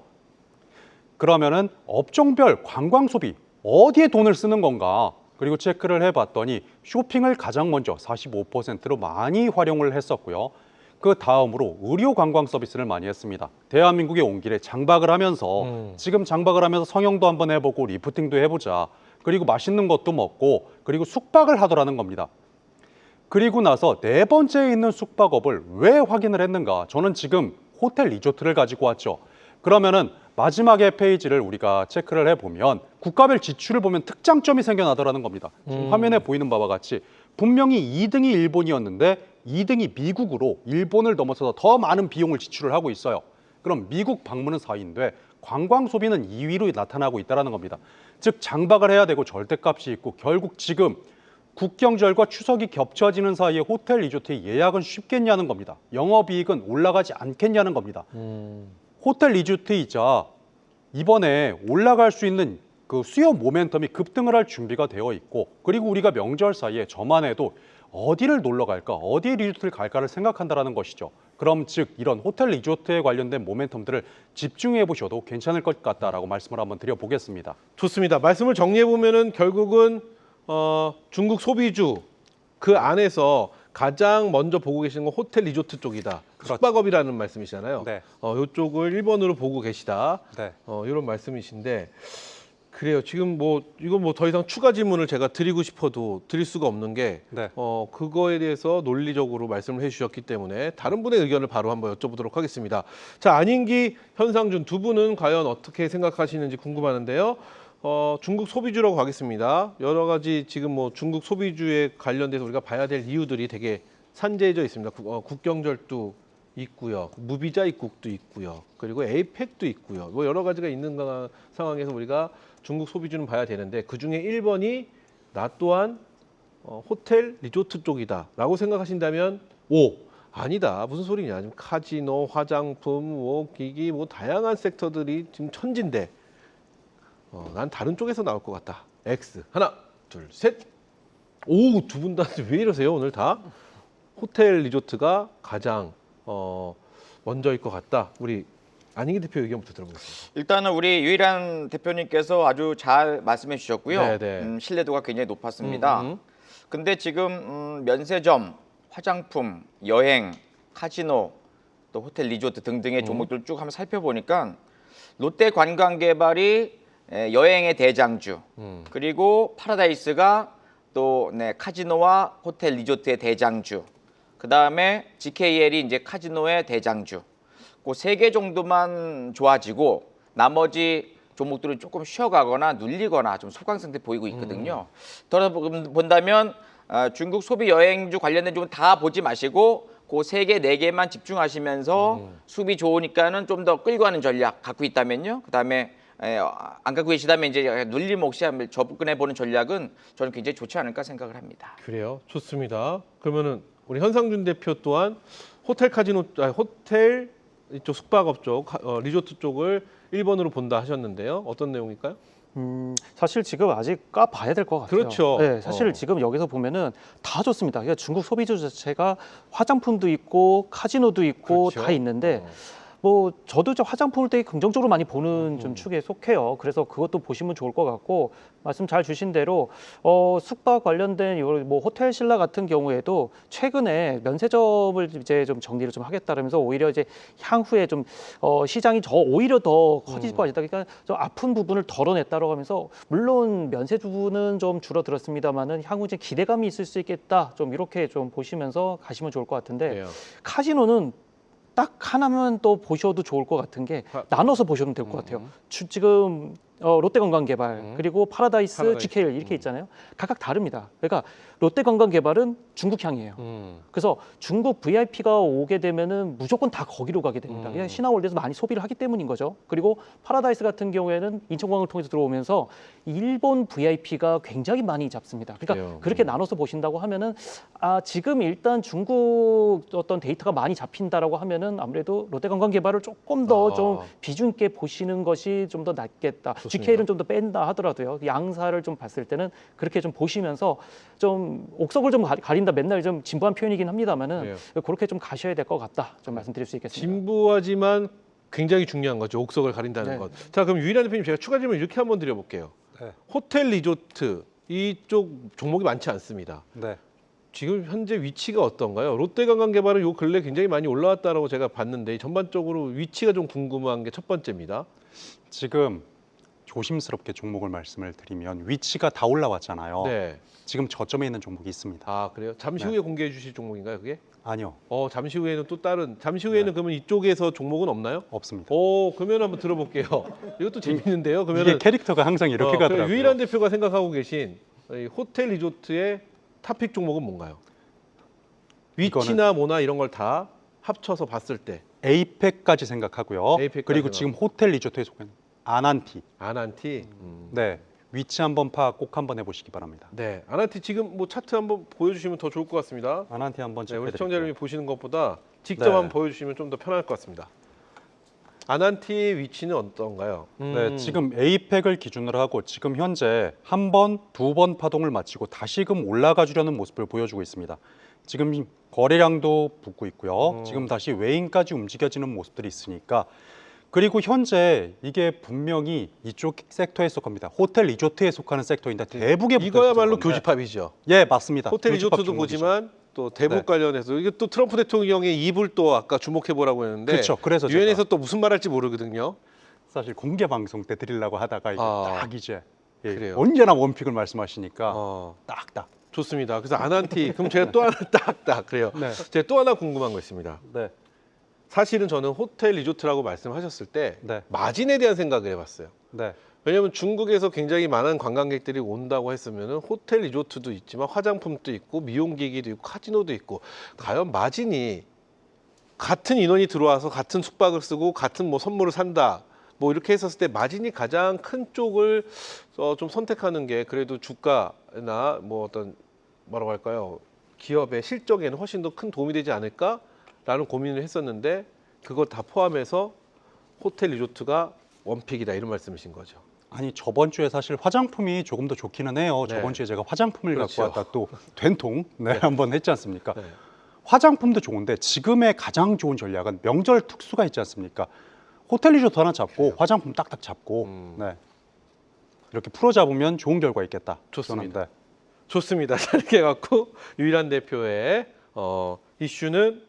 그러면은 업종별 관광 소비 어디에 돈을 쓰는 건가? 그리고 체크를 해봤더니 쇼핑을 가장 먼저 45%로 많이 활용을 했었고요. 그 다음으로 의료 관광 서비스를 많이 했습니다. 대한민국에 온 길에 장박을 하면서 지금 장박을 하면서 성형도 한번 해보고 리프팅도 해보자. 그리고 맛있는 것도 먹고 그리고 숙박을 하더라는 겁니다. 그리고 나서 네 번째에 있는 숙박업을 왜 확인을 했는가? 저는 지금 호텔 리조트를 가지고 왔죠. 그러면은 마지막에 페이지를 우리가 체크를 해보면 국가별 지출을 보면 특장점이 생겨나더라는 겁니다. 지금 화면에 보이는 바와 같이 분명히 2등이 일본이었는데 2등이 미국으로 일본을 넘어서서 더 많은 비용을 지출을 하고 있어요. 그럼 미국 방문은 4위인데 관광 소비는 2위로 나타나고 있다는 겁니다. 즉 장박을 해야 되고 절대값이 있고 결국 지금 국경절과 추석이 겹쳐지는 사이에 호텔 리조트의 예약은 쉽겠냐는 겁니다. 영업이익은 올라가지 않겠냐는 겁니다. 호텔 리조트이자 이번에 올라갈 수 있는 그 수요 모멘텀이 급등을 할 준비가 되어 있고 그리고 우리가 명절 사이에 저만 해도 어디를 놀러 갈까, 어디에 리조트를 갈까를 생각한다는 것이죠. 그럼 즉 이런 호텔 리조트에 관련된 모멘텀들을 집중해 보셔도 괜찮을 것 같다라고 말씀을 한번 드려보겠습니다. 좋습니다. 말씀을 정리해 보면은 결국은 중국 소비주 그 안에서 가장 먼저 보고 계시는 건 호텔 리조트 쪽이다. 그렇죠. 숙박업이라는 말씀이잖아요. 네. 이쪽을 1번으로 보고 계시다. 네. 이런 말씀이신데 그래요. 지금 뭐 이건 뭐 더 이상 추가 질문을 제가 드리고 싶어도 드릴 수가 없는 게 네. 그거에 대해서 논리적으로 말씀을 해주셨기 때문에 다른 분의 의견을 바로 한번 여쭤보도록 하겠습니다. 자, 안인기, 현상준 두 분은 과연 어떻게 생각하시는지 궁금하는데요. 중국 소비주라고 가겠습니다. 여러 가지 지금 뭐 중국 소비주에 관련돼서 우리가 봐야 될 이유들이 되게 산재해져 있습니다. 국경절도 있고요, 무비자 입국도 있고요, 그리고 에이펙도 있고요. 뭐 여러 가지가 있는 상황에서 우리가 중국 소비주는 봐야 되는데 그 중에 1번이 나 또한 호텔 리조트 쪽이다라고 생각하신다면 아니다. 무슨 소리냐. 지금 카지노, 화장품, 뭐 기기, 뭐 다양한 섹터들이 지금 천진데 난 다른 쪽에서 나올 것 같다. X. 하나, 둘, 셋. 두 분 다 왜 이러세요 오늘 다? 호텔 리조트가 가장 먼저일 것 같다. 우리 안인기 대표 의견부터 들어보겠습니다. 일단은 우리 유일한 대표님께서 아주 잘 말씀해 주셨고요. 네네. 신뢰도가 굉장히 높았습니다. 근데 지금 면세점, 화장품, 여행, 카지노, 또 호텔 리조트 등등의 종목들 쭉 한번 살펴보니까 롯데 관광개발이 여행의 대장주, 그리고 파라다이스가 또 카지노와 호텔 리조트의 대장주, 그 다음에 GKL이 이제 카지노의 대장주. 그 3개 정도만 좋아지고 나머지 종목들은 조금 쉬어가거나 눌리거나 좀 소강 상태 보이고 있거든요. 더 본다면 중국 소비 여행주 관련된 좀 다 보지 마시고 그 3개, 4개만 집중하시면서 수비 좋으니까는 좀 더 끌고 가는 전략 갖고 있다면요. 그 다음에 안 갖고 계시다면 이제 눌림 없이 한번 접근해 보는 전략은 저는 굉장히 좋지 않을까 생각을 합니다. 그래요. 좋습니다. 그러면은 우리 현상준 대표 또한 호텔 이쪽 숙박업 쪽, 리조트 쪽을 1번으로 본다 하셨는데요. 어떤 내용일까요? 사실 지금 아직 까봐야 될 것 같아요. 그렇죠. 네, 사실 지금 여기서 보면은 다 좋습니다. 그러니까 중국 소비주 자체가 화장품도 있고 카지노도 있고 그렇죠. 다 있는데 뭐 저도 저 화장품을 되게 긍정적으로 많이 보는 좀 축에 속해요. 그래서 그것도 보시면 좋을 것 같고 말씀 잘 주신 대로 숙박 관련된 뭐 호텔 신라 같은 경우에도 최근에 면세점을 이제 좀 정리를 좀 하겠다면서 오히려 이제 향후에 좀 시장이 오히려 더 커질 것 같다. 그러니까 좀 아픈 부분을 덜어냈다고 하면서 물론 면세주는 좀 줄어들었습니다만은 향후 이제 기대감이 있을 수 있겠다. 좀 이렇게 좀 보시면서 가시면 좋을 것 같은데 그래요. 카지노는 딱 하나만 또 보셔도 좋을 것 같은 게 나눠서 보셔도 될 것 같아요. 지금 롯데관광개발 그리고 파라다이스, GKL 이렇게 있잖아요. 각각 다릅니다. 그러니까 롯데관광개발은 중국향이에요. 그래서 중국 VIP가 오게 되면은 무조건 다 거기로 가게 됩니다. 그냥 신화월드에서 많이 소비를 하기 때문인 거죠. 그리고 파라다이스 같은 경우에는 인천공항을 통해서 들어오면서 일본 VIP가 굉장히 많이 잡습니다. 그러니까 그래요. 그렇게 나눠서 보신다고 하면은 지금 일단 중국 어떤 데이터가 많이 잡힌다라고 하면은 아무래도 롯데관광개발을 조금 더 좀 비중 있게 보시는 것이 좀 더 낫겠다. GKL은 좀 더 뺀다 하더라도요. 양사를 좀 봤을 때는 그렇게 좀 보시면서 좀 옥석을 좀 가린다. 맨날 좀 진부한 표현이긴 합니다만은 그래요. 그렇게 좀 가셔야 될 것 같다. 좀 말씀드릴 수 있겠습니다. 진부하지만 굉장히 중요한 거죠. 옥석을 가린다는 네. 것. 자, 그럼 유일한 대표님 제가 추가 질문 이렇게 한번 드려볼게요. 네. 호텔 리조트 이쪽 종목이 많지 않습니다. 네. 지금 현재 위치가 어떤가요? 롯데관광개발은 요 근래 굉장히 많이 올라왔다라고 제가 봤는데 전반적으로 위치가 좀 궁금한 게 첫 번째입니다. 지금 조심스럽게 종목을 말씀을 드리면 위치가 다 올라왔잖아요. 네. 지금 저점에 있는 종목이 있습니다. 아, 그래요? 잠시 네. 후에 공개해 주실 종목인가요, 그게? 아니요, 잠시 후에는 또 다른 잠시 후에는 그러면 이쪽에서 종목은 없나요? 없습니다. 그러면 한번 들어볼게요. 이것도 재밌는데요. 그러면은 이게 캐릭터가 항상 이렇게 그럼 가더라고요. 유일한 대표가 생각하고 계신 이 호텔 리조트의 탑픽 종목은 뭔가요? 위치나 뭐나 이런 걸 다 합쳐서 봤을 때 에이펙까지 생각하고요. 에이펙까지 그리고 지금 호텔 리조트에 속한 아난티. 아난티. 네, 위치 한번 파악 꼭 한번 해보시기 바랍니다. 네, 아난티 지금 뭐 차트 한번 보여주시면 더 좋을 것 같습니다. 아난티 한번 네, 우리 체크해드릴게요. 시청자 여러분이 보시는 것보다 직접 네. 한번 보여주시면 좀 더 편할 것 같습니다. 아난티의 위치는 어떤가요? 네, 지금 에이펙을 기준으로 하고 지금 현재 한 번, 두 번 파동을 마치고 다시금 올라가 주려는 모습을 보여주고 있습니다. 지금 거래량도 붙고 있고요. 지금 다시 외인까지 움직여지는 모습들이 있으니까 그리고 현재 이게 분명히 이쪽 섹터에 속합니다. 호텔 리조트에 속하는 섹터인데 대북에 이거야말로 붙어 있는 건데. 교집합이죠. 예, 맞습니다. 호텔 교집합 리조트도 종목이죠. 보지만 또 대북 네. 관련해서 이게 또 트럼프 대통령의 입을 또 아까 주목해 보라고 했는데 그쵸, 그래서 유엔에서 또 무슨 말할지 모르거든요. 사실 공개 방송 때 드리려고 하다가 이제 아, 딱 이제 예, 그래요. 언제나 원픽을 말씀하시니까 딱딱. 좋습니다. 그래서 안한티 그럼 제가 또 하나 딱딱 그래요. 네. 제가 또 하나 궁금한 거 있습니다. 네. 사실은 저는 호텔 리조트라고 말씀하셨을 때 네. 마진에 대한 생각을 해봤어요. 네. 왜냐하면 중국에서 굉장히 많은 관광객들이 온다고 했으면 호텔 리조트도 있지만 화장품도 있고 미용기기도 있고 카지노도 있고 과연 마진이 같은 인원이 들어와서 같은 숙박을 쓰고 같은 뭐 선물을 산다 뭐 이렇게 했었을 때 마진이 가장 큰 쪽을 좀 선택하는 게 그래도 주가나 뭐 어떤 뭐라고 할까요 기업의 실적에는 훨씬 더 큰 도움이 되지 않을까라는 고민을 했었는데 그거 다 포함해서 호텔 리조트가 원픽이다 이런 말씀이신 거죠. 아니 저번 주에 사실 화장품이 조금 더 좋기는 해요. 네. 저번 주에 제가 화장품을 그렇죠. 갖고 왔다 또 된통 한번 했지 않습니까? 네. 화장품도 좋은데 지금의 가장 좋은 전략은 명절 특수가 있지 않습니까? 호텔 리조트 하나 잡고 화장품 딱딱 잡고 네. 이렇게 풀어 잡으면 좋은 결과 있겠다. 좋습니다. 저는, 네. 좋습니다. 이렇게 해갖고 유일한 대표의 이슈는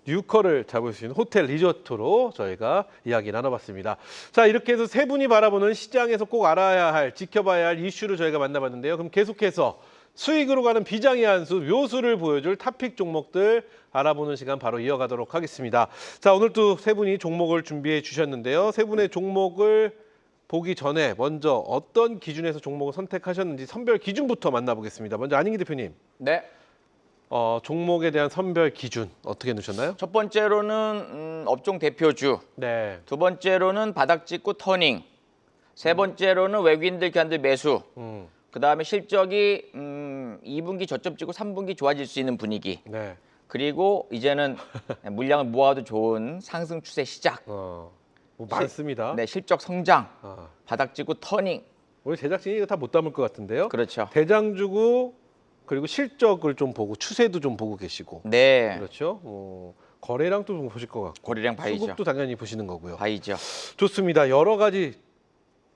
뉴커를 잡을 수 있는 호텔 리조트로 저희가 이야기 나눠봤습니다. 자 이렇게 해서 세 분이 바라보는 시장에서 꼭 알아야 할 지켜봐야 할 이슈를 저희가 만나봤는데요. 그럼 계속해서 수익으로 가는 비장의 한수 묘수를 보여줄 탑픽 종목들 알아보는 시간 바로 이어가도록 하겠습니다. 자 오늘 또 세 분이 종목을 준비해 주셨는데요. 세 분의 종목을 보기 전에 먼저 어떤 기준에서 종목을 선택하셨는지 선별 기준부터 만나보겠습니다. 먼저 안인기 대표님. 네. 종목에 대한 선별 기준 어떻게 넣으셨나요? 첫 번째로는 업종 대표주, 네. 두 번째로는 바닥 찍고 터닝, 세 번째로는 외국인들 기관들 매수, 그다음에 실적이 2분기 저점 찍고 3분기 좋아질 수 있는 분위기. 네. 그리고 이제는 물량을 모아도 좋은 상승 추세 시작. 뭐 많습니다. 네, 실적 성장, 아, 바닥 찍고 터닝. 우리 제작진이 이거 다 못 담을 것 같은데요. 그렇죠. 대장주고 그리고 실적을 좀 보고 추세도 좀 보고 계시고. 네. 그렇죠. 거래량도 좀 보실 것 같고. 고리량 바이죠. 수급도 당연히 보시는 거고요. 바이죠. 좋습니다. 여러 가지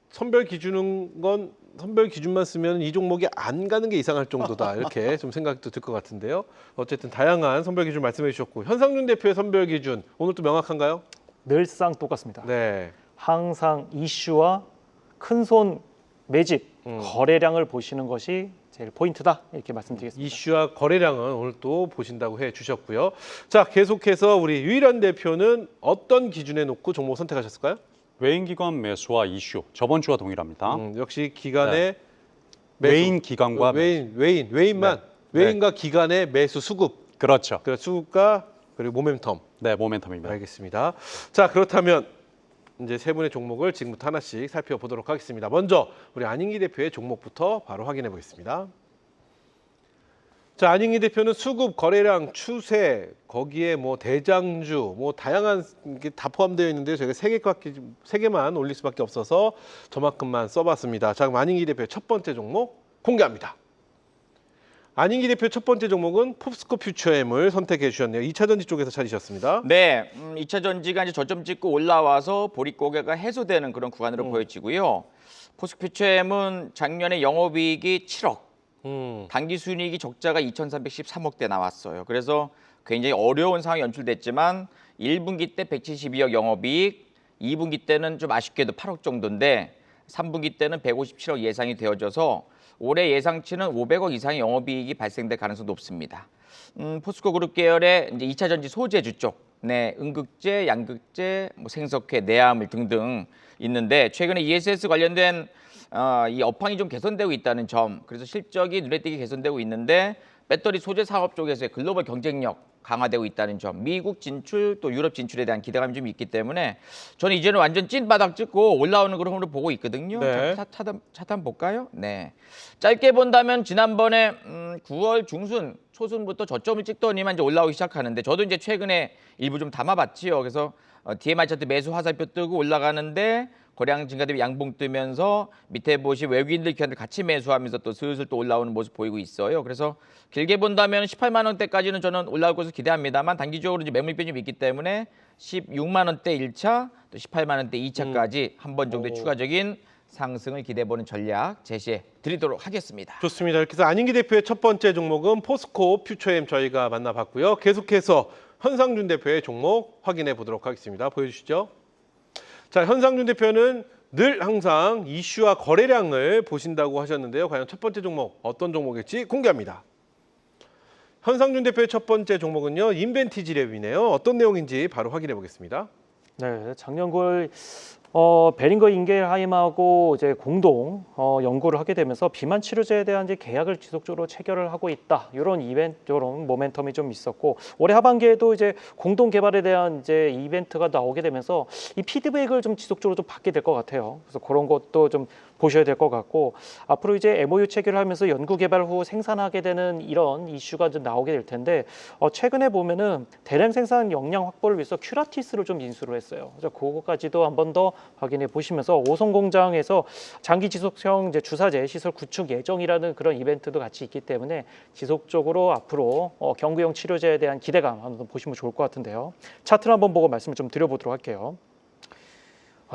선별 기준만 쓰면 이 종목이 안 가는 게 이상할 정도다 이렇게 좀 생각도 들 것 같은데요. 어쨌든 다양한 선별 기준 말씀해 주셨고 현상준 대표의 선별 기준 오늘 또 명확한가요? 늘상 똑같습니다. 네. 항상 이슈와 큰손 매집, 거래량을 보시는 것이 제일 포인트다 이렇게 말씀드리겠습니다. 이슈와 거래량은 오늘 또 보신다고 해 주셨고요. 자 계속해서 우리 유일한 대표는 어떤 기준에 놓고 종목 선택하셨을까요? 외인 기관 매수와 이슈 저번 주와 동일합니다. 역시 기간의 매수. 외인 기관과 외인만 네. 외인과 기간의 매수 수급. 그렇죠. 그 수급과 그리고 모멘텀. 네, 모멘텀입니다. 알겠습니다. 자 그렇다면 이제 세 분의 종목을 지금부터 하나씩 살펴보도록 하겠습니다. 먼저 우리 안인기 대표의 종목부터 바로 확인해 보겠습니다. 자 안인기 대표는 수급, 거래량, 추세, 거기에 뭐 대장주, 뭐 다양한 게 다 포함되어 있는데요. 제가 세 개만 올릴 수밖에 없어서 저만큼만 써봤습니다. 자 그럼 안인기 대표의 첫 번째 종목 공개합니다. 안인기 대표 첫 번째 종목은 홉스코 퓨처엠을 선택해 주셨네요. 2차 전지 쪽에서 찾으셨습니다. 네, 2차 전지가 이제 저점 찍고 올라와서 보릿고개가 해소되는 그런 구간으로 보여지고요. 포스퓨처엠은 작년에 영업이익이 7억, 당기순이익이 적자가 2,313억대 나왔어요. 그래서 굉장히 어려운 상황이 연출됐지만 1분기 때 172억 영업이익, 2분기 때는 좀 아쉽게도 8억 정도인데 3분기 때는 157억 예상이 되어져서 올해 예상치는 500억 이상의 영업이익이 발생될 가능성이 높습니다. 포스코 그룹 계열의 이제 2차 전지 소재주 쪽, 네, 음극재, 양극재, 뭐 생석회, 내화물 등등 있는데 최근에 ESS 관련된 이 업황이 좀 개선되고 있다는 점, 그래서 실적이 눈에 띄게 개선되고 있는데 배터리 소재 사업 쪽에서의 글로벌 경쟁력 강화되고 있다는 점, 미국 진출 또 유럽 진출에 대한 기대감이 좀 있기 때문에 저는 이제는 완전 찐 바닥 찍고 올라오는 그런 흐름을 보고 있거든요. 네. 차트 한번 볼까요? 네. 짧게 본다면 지난번에 9월 중순 초순부터 저점을 찍더니만 이제 올라오기 시작하는데 저도 이제 최근에 일부 좀 담아봤지요. 그래서 DMI 차트 매수 화살표 뜨고 올라가는데 거래량 증가 대비 양봉 뜨면서 밑에 보시 외국인들 기관들 같이 매수하면서 또 슬슬 또 올라오는 모습 보이고 있어요. 그래서 길게 본다면 18만 원대까지는 저는 올라올 것을 기대합니다만 단기적으로 이제 매물입이 좀 있기 때문에 16만 원대 1차, 또 18만 원대 2차까지 한 번 정도의 추가적인 상승을 기대해보는 전략 제시해 드리도록 하겠습니다. 좋습니다. 이렇게 해서 안인기 대표의 첫 번째 종목은 포스코 퓨처엠 저희가 만나봤고요. 계속해서 현상준 대표의 종목 확인해 보도록 하겠습니다. 보여주시죠. 자, 현상준 대표는 늘 항상 이슈와 거래량을 보신다고 하셨는데요. 과연 첫 번째 종목 어떤 종목일지 공개합니다. 현상준 대표의 첫 번째 종목은요, 인벤티지랩이네요. 어떤 내용인지 바로 확인해 보겠습니다. 네, 작년 9월 베링거 인겔하임하고 이제 공동 연구를 하게 되면서 비만 치료제에 대한 이제 계약을 지속적으로 체결을 하고 있다. 이런 이런 모멘텀이 좀 있었고 올해 하반기에도 이제 공동 개발에 대한 이제 이벤트가 나오게 되면서 이 피드백을 좀 지속적으로 좀 받게 될 것 같아요. 그래서 그런 것도 좀 보셔야 될 것 같고 앞으로 이제 MOU 체결을 하면서 연구 개발 후 생산하게 되는 이런 이슈가 좀 나오게 될 텐데 최근에 보면은 대량 생산 역량 확보를 위해서 큐라티스를 좀 인수를 했어요. 그래서 그거까지도 한 번 더 확인해 보시면서 오송 공장에서 장기 지속형 이제 주사제 시설 구축 예정이라는 그런 이벤트도 같이 있기 때문에 지속적으로 앞으로 경구용 치료제에 대한 기대감 한번 보시면 좋을 것 같은데요. 차트를 한번 보고 말씀을 좀 드려보도록 할게요.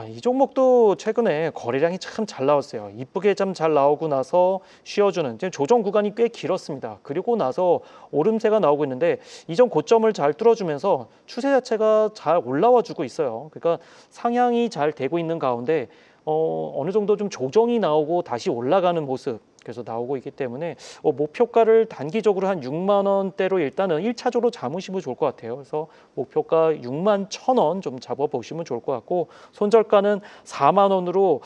이 종목도 최근에 거래량이 참 잘 나왔어요. 이쁘게 좀 잘 나오고 나서 쉬어주는 이제 조정 구간이 꽤 길었습니다. 그리고 나서 오름세가 나오고 있는데 이전 고점을 잘 뚫어주면서 추세 자체가 잘 올라와 주고 있어요. 그러니까 상향이 잘 되고 있는 가운데 어느 정도 좀 조정이 나오고 다시 올라가는 모습 그래서 나오고 있기 때문에 목표가를 단기적으로 한 6만 원대로 일단은 1차적으로 잡으시면 좋을 것 같아요. 그래서 목표가 6만 1,000원 좀 잡아보시면 좋을 것 같고 손절가는 4만 원으로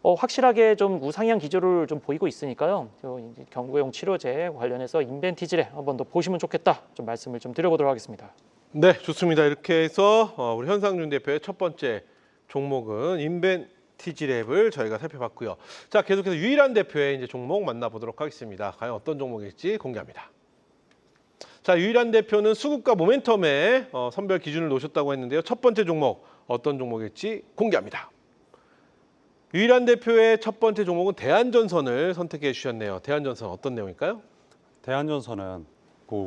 확실하게 좀 우상향 기조를 좀 보이고 있으니까요. 이제 경구용 치료제 관련해서 인벤티지를 한번 더 보시면 좋겠다. 좀 말씀을 좀 드려보도록 하겠습니다. 네, 좋습니다. 이렇게 해서 우리 현상준 대표의 첫 번째 종목은 인벤티지랩을 저희가 살펴봤고요. 자, 계속해서 유일한 대표의 이제 종목 만나보도록 하겠습니다. 과연 어떤 종목일지 공개합니다. 자, 유일한 대표는 수급과 모멘텀에 선별 기준을 놓으셨다고 했는데요. 첫 번째 종목 어떤 종목일지 공개합니다. 유일한 대표의 첫 번째 종목은 대한전선을 선택해 주셨네요. 대한전선 어떤 내용일까요? 대한전선은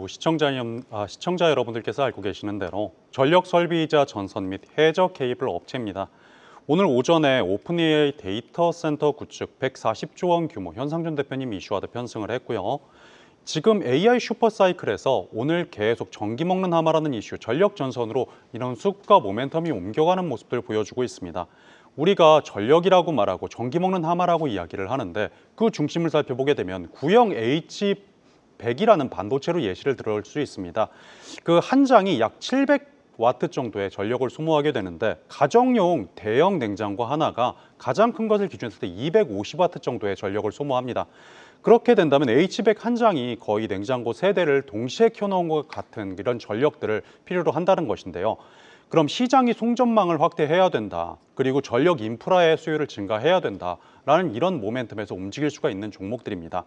시청자 여러분들께서 알고 계시는 대로 전력 설비이자 전선 및 해저 케이블 업체입니다. 오늘 오전에 오픈AI 데이터 센터 구축 140조 원 규모 현상준 대표님 이슈와도 편승을 했고요. 지금 AI 슈퍼사이클에서 오늘 계속 전기 먹는 하마라는 이슈, 전력 전선으로 이런 수급과 모멘텀이 옮겨가는 모습들을 보여주고 있습니다. 우리가 전력이라고 말하고 전기 먹는 하마라고 이야기를 하는데 그 중심을 살펴보게 되면 구형 H100이라는 반도체로 예시를 들을 수 있습니다. 그 한 장이 약 700와트 정도의 전력을 소모하게 되는데 가정용 대형 냉장고 하나가 가장 큰 것을 기준했을 때 250와트 정도의 전력을 소모합니다. 그렇게 된다면 H100 한 장이 거의 냉장고 3대를 동시에 켜놓은 것 같은 이런 전력들을 필요로 한다는 것인데요. 그럼 시장이 송전망을 확대해야 된다. 그리고 전력 인프라의 수요를 증가해야 된다라는 이런 모멘텀에서 움직일 수가 있는 종목들입니다.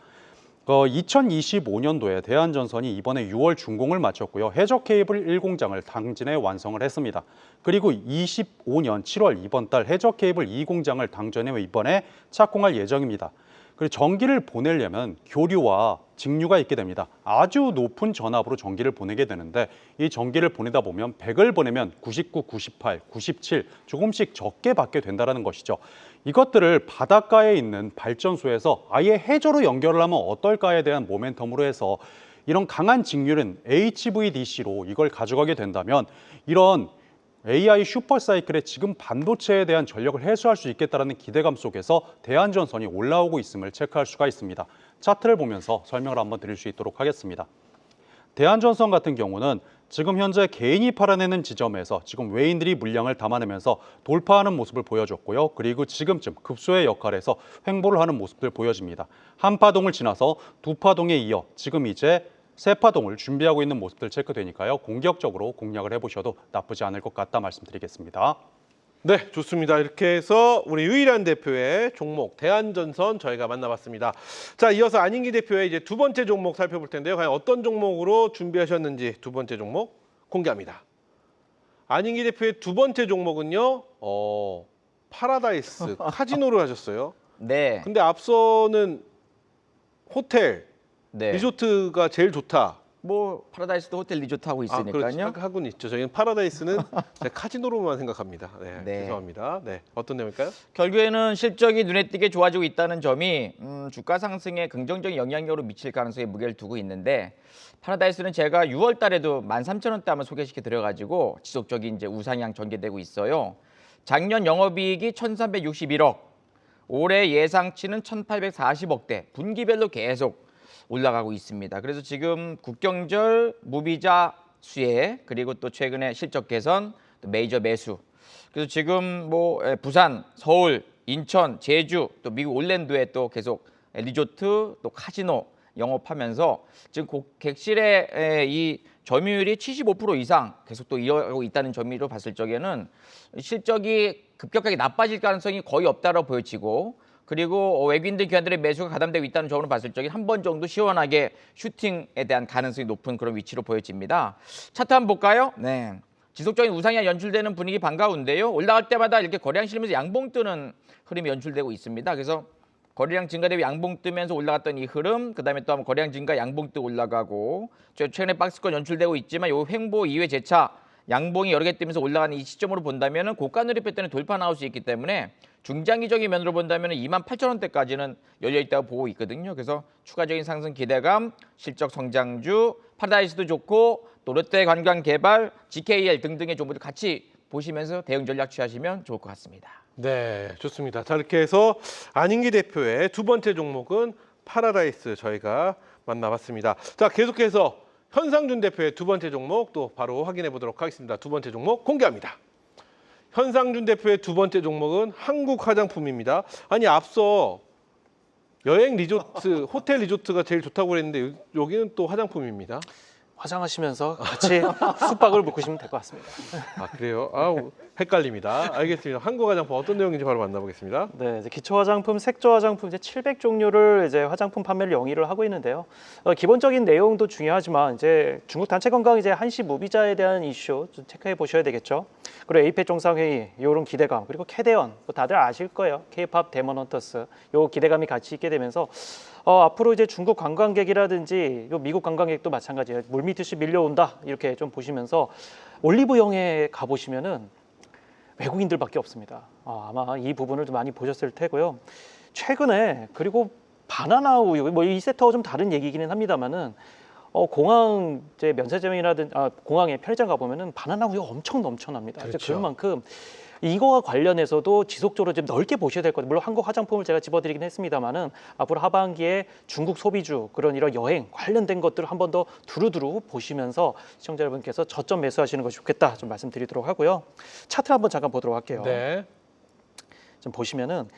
2025년도에 대한전선이 이번에 6월 준공을 마쳤고요. 해저 케이블 1공장을 당진에 완성을 했습니다. 그리고 25년 7월 이번 달 해저 케이블 2공장을 당진에 이번에 착공할 예정입니다. 그리고 전기를 보내려면 교류와 직류가 있게 됩니다. 아주 높은 전압으로 전기를 보내게 되는데 이 전기를 보내다 보면 100을 보내면 99, 98, 97 조금씩 적게 받게 된다는 것이죠. 이것들을 바닷가에 있는 발전소에서 아예 해저로 연결을 하면 어떨까에 대한 모멘텀으로 해서 이런 강한 직류는 HVDC로 이걸 가져가게 된다면 이런 AI 슈퍼사이클에 지금 반도체에 대한 전력을 해소할 수 있겠다는 기대감 속에서 대한전선이 올라오고 있음을 체크할 수가 있습니다. 차트를 보면서 설명을 한번 드릴 수 있도록 하겠습니다. 대한전선 같은 경우는 지금 현재 개인이 팔아내는 지점에서 지금 외인들이 물량을 담아내면서 돌파하는 모습을 보여줬고요. 그리고 지금쯤 급소의 역할에서 횡보를 하는 모습들 보여집니다. 한 파동을 지나서 두 파동에 이어 지금 이제 세 파동을 준비하고 있는 모습들 체크되니까요. 공격적으로 공략을 해보셔도 나쁘지 않을 것 같다 말씀드리겠습니다. 네, 좋습니다. 이렇게 해서 우리 유일한 대표의 종목 대한전선 저희가 만나봤습니다. 자, 이어서 안인기 대표의 이제 두 번째 종목 살펴볼 텐데요. 과연 어떤 종목으로 준비하셨는지 두 번째 종목 공개합니다. 안인기 대표의 두 번째 종목은요. 파라다이스, 카지노를 하셨어요. 네. 근데 앞서는 호텔, 네. 리조트가 제일 좋다. 뭐 파라다이스도 호텔 리조트 하고 그렇죠. 있으니까요. 하고는 있죠. 저희는 파라다이스는 제가 카지노로만 생각합니다. 네, 네. 죄송합니다. 네, 어떤 내용일까요? 결국에는 실적이 눈에 띄게 좋아지고 있다는 점이 주가 상승에 긍정적인 영향력으로 미칠 가능성에 무게를 두고 있는데 파라다이스는 제가 6월 달에도 13,000원대 한번 소개시켜 드려가지고 지속적인 이제 우상향 전개되고 있어요. 작년 영업이익이 1,361억, 올해 예상치는 1,840억대, 분기별로 계속 올라가고 있습니다. 그래서 지금 국경절 무비자 수혜 그리고 또 최근에 실적 개선, 또 메이저 매수. 그래서 지금 뭐 부산, 서울, 인천, 제주, 또 미국 올랜도에 또 계속 리조트, 또 카지노 영업하면서 지금 객실의 이 점유율이 75% 이상 계속 또 이어가고 있다는 점으로 봤을 적에는 실적이 급격하게 나빠질 가능성이 거의 없다고 보여지고, 그리고 외국인들 기관들의 매수가 가담되고 있다는 점으로 봤을 적에 한 번 정도 시원하게 슈팅에 대한 가능성이 높은 그런 위치로 보여집니다. 차트 한번 볼까요? 네. 지속적인 우상향 연출되는 분위기 반가운데요. 올라갈 때마다 이렇게 거래량 실리면서 양봉 뜨는 흐름이 연출되고 있습니다. 그래서 거래량 증가 대비 양봉 뜨면서 올라갔던 이 흐름, 그다음에 또 한번 거래량 증가 양봉 뜨고 올라가고, 최근에 박스권 연출되고 있지만 요 횡보 이후에 재차 양봉이 여러 개 뜨면서 올라가는 이 시점으로 본다면 고가 누리표 때는 돌파 나올 수 있기 때문에 중장기적인 면으로 본다면 28,000원대까지는 열려있다고 보고 있거든요. 그래서 추가적인 상승 기대감, 실적 성장주, 파라다이스도 좋고 또 롯데 관광개발, GKL 등등의 종목들 같이 보시면서 대응 전략 취하시면 좋을 것 같습니다. 네, 좋습니다. 자, 이렇게 해서 안인기 대표의 두 번째 종목은 파라다이스 저희가 만나봤습니다. 자, 계속해서 현상준 대표의 두 번째 종목 또 바로 확인해 보도록 하겠습니다. 두 번째 종목 공개합니다. 현상준 대표의 두 번째 종목은 한국 화장품입니다. 아니 앞서 여행 리조트, 호텔 리조트가 제일 좋다고 그랬는데 여기는 또 화장품입니다. 화장하시면서 같이 숙박을 묶으시면 될 것 같습니다. 아 그래요? 아 헷갈립니다. 알겠습니다. 한국 화장품 어떤 내용인지 바로 만나보겠습니다. 네, 이제 기초 화장품, 색조 화장품 이제 700종류를 이제 화장품 판매를 영위를 하고 있는데요. 기본적인 내용도 중요하지만 이제 중국 단체 관광 이제 한시 무비자에 대한 이슈 좀 체크해 보셔야 되겠죠. 그리고 에이펙 정상회의 이런 기대감, 그리고 캐대언 뭐 다들 아실 거예요. K-팝 데몬 헌터스 요 기대감이 같이 있게 되면서 앞으로 이제 중국 관광객이라든지 요 미국 관광객도 마찬가지예요. 물밀듯이 밀려온다 이렇게 좀 보시면서 올리브영에 가 보시면은 외국인들밖에 없습니다. 아마 이 부분을 좀 많이 보셨을 테고요. 최근에 그리고 바나나 우유 뭐 이 세트와 좀 다른 얘기기는 합니다만은 공항 이제 면세점이라든 공항에 편의점 가 보면은 바나나 우유 엄청 넘쳐납니다. 그렇죠. 그만큼 이거와 관련해서도 지속적으로 좀 넓게 보셔야 될 것 같아요. 물론 한국 화장품을 제가 집어드리긴 했습니다만은 앞으로 하반기에 중국 소비주 그런 이런 여행 관련된 것들을 한 번 더 두루두루 보시면서 시청자 여러분께서 저점 매수하시는 것이 좋겠다 좀 말씀드리도록 하고요. 차트 한번 잠깐 보도록 할게요. 네. 좀 보시면은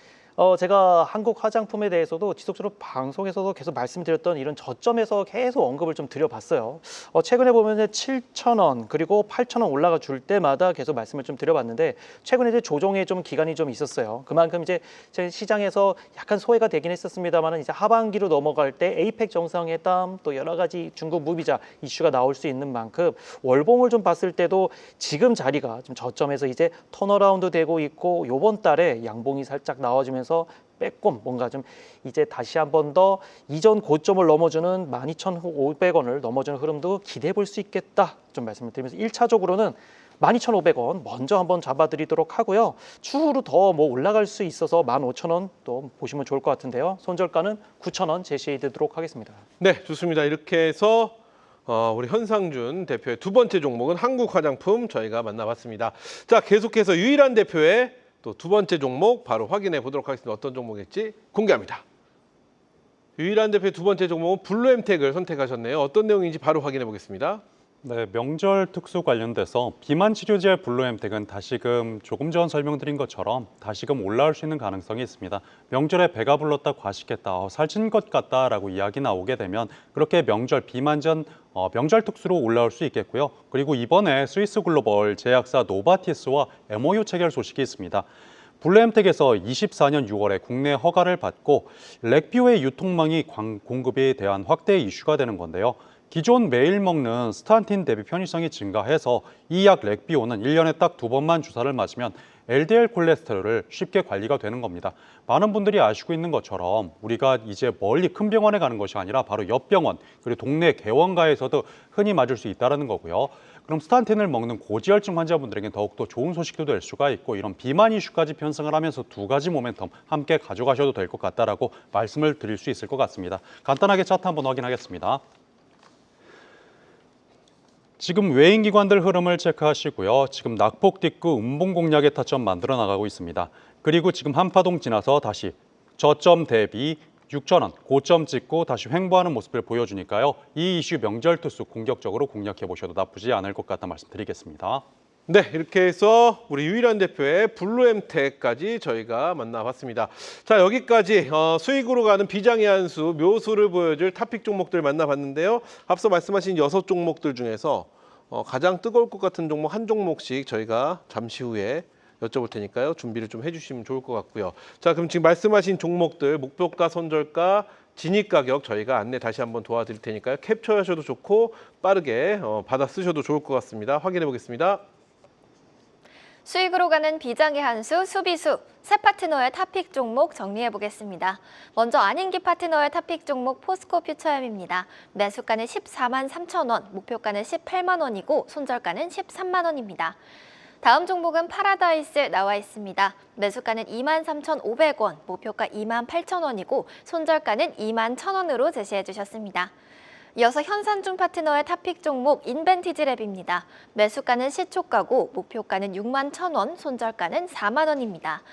제가 한국 화장품에 대해서도 지속적으로 방송에서도 계속 말씀드렸던 이런 저점에서 계속 언급을 좀 드려봤어요. 최근에 보면 7,000원 그리고 8,000원 올라가 줄 때마다 계속 말씀을 좀 드려봤는데 최근에 이제 조정의 좀 기간이 좀 있었어요. 그만큼 이제 시장에서 약간 소외가 되긴 했었습니다만 이제 하반기로 넘어갈 때 에이펙 정상회담 또 여러 가지 중국 무비자 이슈가 나올 수 있는 만큼 월봉을 좀 봤을 때도 지금 자리가 좀 저점에서 이제 턴어라운드 되고 있고 요번 달에 양봉이 살짝 나와주면서 빼꼼 뭔가 좀 이제 다시 한 번 더 이전 고점을 넘어주는 12,500원을 넘어주는 흐름도 기대해 볼 수 있겠다 좀 말씀을 드리면서 1차적으로는 12,500원 먼저 한번 잡아드리도록 하고요. 추후로 더 뭐 올라갈 수 있어서 15,000원 또 보시면 좋을 것 같은데요. 손절가는 9,000원 제시해 드리도록 하겠습니다. 네, 좋습니다. 이렇게 해서 우리 현상준 대표의 두 번째 종목은 한국 화장품 저희가 만나봤습니다. 자, 계속해서 유일한 대표의 또 두 번째 종목 바로 확인해 보도록 하겠습니다. 어떤 종목일지 공개합니다. 유일한 대표의 두 번째 종목은 블루엠텍을 선택하셨네요. 어떤 내용인지 바로 확인해 보겠습니다. 네, 명절 특수 관련돼서 비만 치료제 블루엠텍은 다시금 조금 전 설명드린 것처럼 다시금 올라올 수 있는 가능성이 있습니다. 명절에 배가 불렀다 과식했다 살찐 것 같다라고 이야기 나오게 되면 그렇게 명절 비만 전 명절 특수로 올라올 수 있겠고요. 그리고 이번에 스위스 글로벌 제약사 노바티스와 MOU 체결 소식이 있습니다. 블루엠텍에서 24년 6월에 국내 허가를 받고 렉비오의 유통망이 공급에 대한 확대 이슈가 되는 건데요. 기존 매일 먹는 스탄틴 대비 편의성이 증가해서 이 약 렉비오는 1년에 딱 2번만 주사를 맞으면 LDL 콜레스테롤을 쉽게 관리가 되는 겁니다. 많은 분들이 아시고 있는 것처럼 우리가 이제 멀리 큰 병원에 가는 것이 아니라 바로 옆 병원 그리고 동네 개원가에서도 흔히 맞을 수 있다는 거고요. 그럼 스탄틴을 먹는 고지혈증 환자분들에게 더욱더 좋은 소식도 될 수가 있고 이런 비만 이슈까지 편성을 하면서 두 가지 모멘텀 함께 가져가셔도 될 것 같다라고 말씀을 드릴 수 있을 것 같습니다. 간단하게 차트 한번 확인하겠습니다. 지금 외인기관들 흐름을 체크하시고요. 지금 낙폭 딛고 음봉 공략의 타점 만들어 나가고 있습니다. 그리고 지금 한파동 지나서 다시 저점 대비 6,000원 고점 찍고 다시 횡보하는 모습을 보여주니까요. 이 이슈 명절 투수 공격적으로 공략해 보셔도 나쁘지 않을 것 같다 말씀드리겠습니다. 네, 이렇게 해서 우리 유일한 대표의 블루엠텍까지 저희가 만나봤습니다. 자, 여기까지 수익으로 가는 비장의 한수, 묘수를 보여줄 탑픽 종목들 만나봤는데요. 앞서 말씀하신 6종목들 중에서 가장 뜨거울 것 같은 종목 한 종목씩 저희가 잠시 후에 여쭤볼 테니까요. 준비를 좀 해주시면 좋을 것 같고요. 자, 그럼 지금 말씀하신 종목들 목표가, 손절가, 진입 가격 저희가 안내 다시 한번 도와드릴 테니까요. 캡처하셔도 좋고 빠르게 받아 쓰셔도 좋을 것 같습니다. 확인해 보겠습니다. 수익으로 가는 비장의 한수, 수비수, 새 파트너의 탑픽 종목 정리해 보겠습니다. 먼저 안인기 파트너의 탑픽 종목 포스코 퓨처엠입니다. 매수가는 14만 3천 원, 목표가는 18만 원이고 손절가는 13만 원입니다. 다음 종목은 파라다이스 나와 있습니다. 매수가는 23,500원, 목표가 28,000원이고 손절가는 21,000원으로 제시해 주셨습니다. 이어서 현산중 파트너의 탑픽 종목 인벤티지랩입니다. 매수가는 시초가고 목표가는 61,000원, 손절가는 4만 원입니다.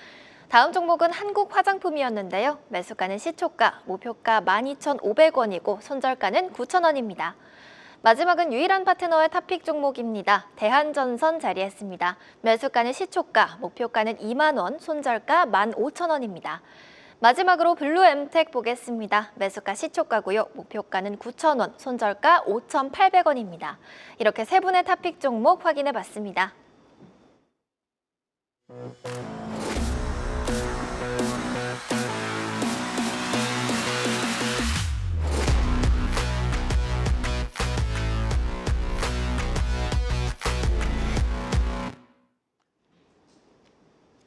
다음 종목은 한국화장품이었는데요. 매수가는 시초가, 목표가 12,500원이고 손절가는 9,000원입니다. 마지막은 유일한 파트너의 탑픽 종목입니다. 대한전선 자리했습니다. 매수가는 시초가, 목표가는 2만 원, 손절가 15,000원입니다. 마지막으로 블루엠텍 보겠습니다. 매수가 시초가고요. 목표가는 9,000원, 손절가 5,800원입니다. 이렇게 세 분의 탑픽 종목 확인해 봤습니다.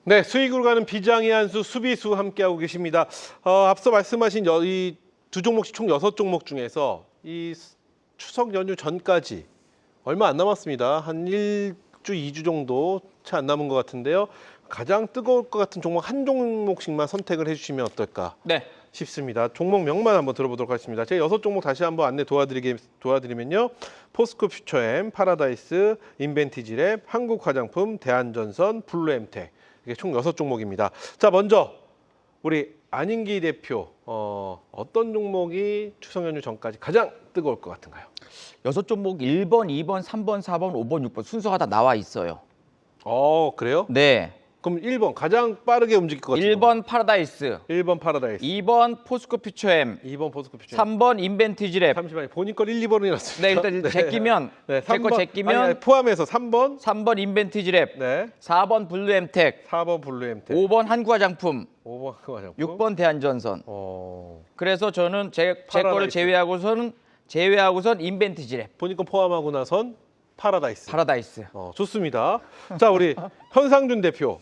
네, 수익으로 가는 비장의 한수, 수비수 함께하고 계십니다. 앞서 말씀하신 이 두 종목씩 총 6종목 중에서 이 추석 연휴 전까지 얼마 안 남았습니다. 한 1주, 2주 정도 채 안 남은 것 같은데요. 가장 뜨거울 것 같은 종목 한 종목씩만 선택을 해주시면 어떨까 네. 싶습니다. 종목명만 한번 들어보도록 하겠습니다. 제가 6종목 다시 한번 안내 도와드리면요. 포스코 퓨처엠, 파라다이스, 인벤티지랩, 한국화장품, 대한전선, 블루엠텍 이게 총 6종목입니다. 자, 먼저 우리 안인기 대표 어떤 종목이 추석 연휴 전까지 가장 뜨거울 것 같은가요? 6종목 1번, 2번, 3번, 4번, 5번, 6번 순서가 다 나와 있어요. 그래요? 네. 그럼 1번 가장 빠르게 움직일 것 같은 1번 파라다이스, 1번 파라다이스, 2번 포스코 퓨처엠, 2번 포스코 퓨처. 3번 인벤티지랩. 잠시만요. 본인 걸 1, 2번이 났습니다. 네, 일단 제끼면 네, 제 거 제끼면 아니, 포함해서 3번, 3번 인벤티지랩, 네, 4번 블루엠텍, 4번 블루엠텍, 5번 한국화장품, 5번 화장품, 6번 대한전선. 어, 그래서 저는 제 거를 파라다이스. 제외하고선 인벤티지랩, 본인 거 포함하고 나선 파라다이스. 파라다이스. 좋습니다. 자, 우리 현상준 대표.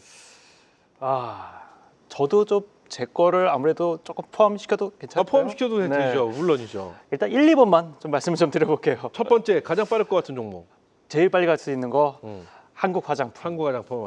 저도 좀 제 거를 아무래도 조금 포함시켜도 괜찮을까요? 포함시켜도 네. 되죠. 물론이죠. 일단 1, 2번만 좀 말씀을 좀 드려볼게요. 첫 번째 가장 빠를 것 같은 종목. 제일 빨리 갈 수 있는 거 음. 한국화장품. 한국화장품.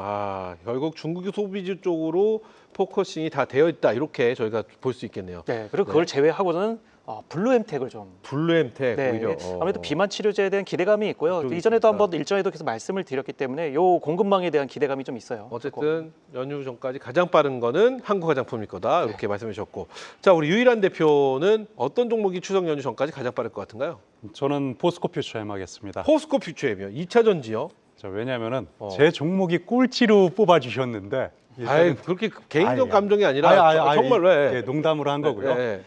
결국 중국 소비주 쪽으로 포커싱이 다 되어 있다. 이렇게 저희가 볼 수 있겠네요. 네, 그리고 그걸 제외하고는 블루엠텍을 좀. 블루엠텍 네, 오히려. 아무래도 비만 치료제에 대한 기대감이 있고요. 그쪽이 이전에도 있으니까. 한번 일전에도 계속 말씀을 드렸기 때문에 요 공급망에 대한 기대감이 좀 있어요. 어쨌든 연휴 전까지 가장 빠른 거는 한국화장품일 거다. 이렇게 말씀해 주셨고. 자, 우리 유일한 대표는 어떤 종목이 추석 연휴 전까지 가장 빠를 것 같은가요? 저는 포스코 퓨처엠 하겠습니다. 포스코 퓨처엠이요. 2차 전지요. 왜냐하면은 제 종목이 꼴찌로 뽑아주셨는데 그렇게 개인적 아니, 감정이 아니라 정말 왜? 예, 농담으로 한 거고요. 네.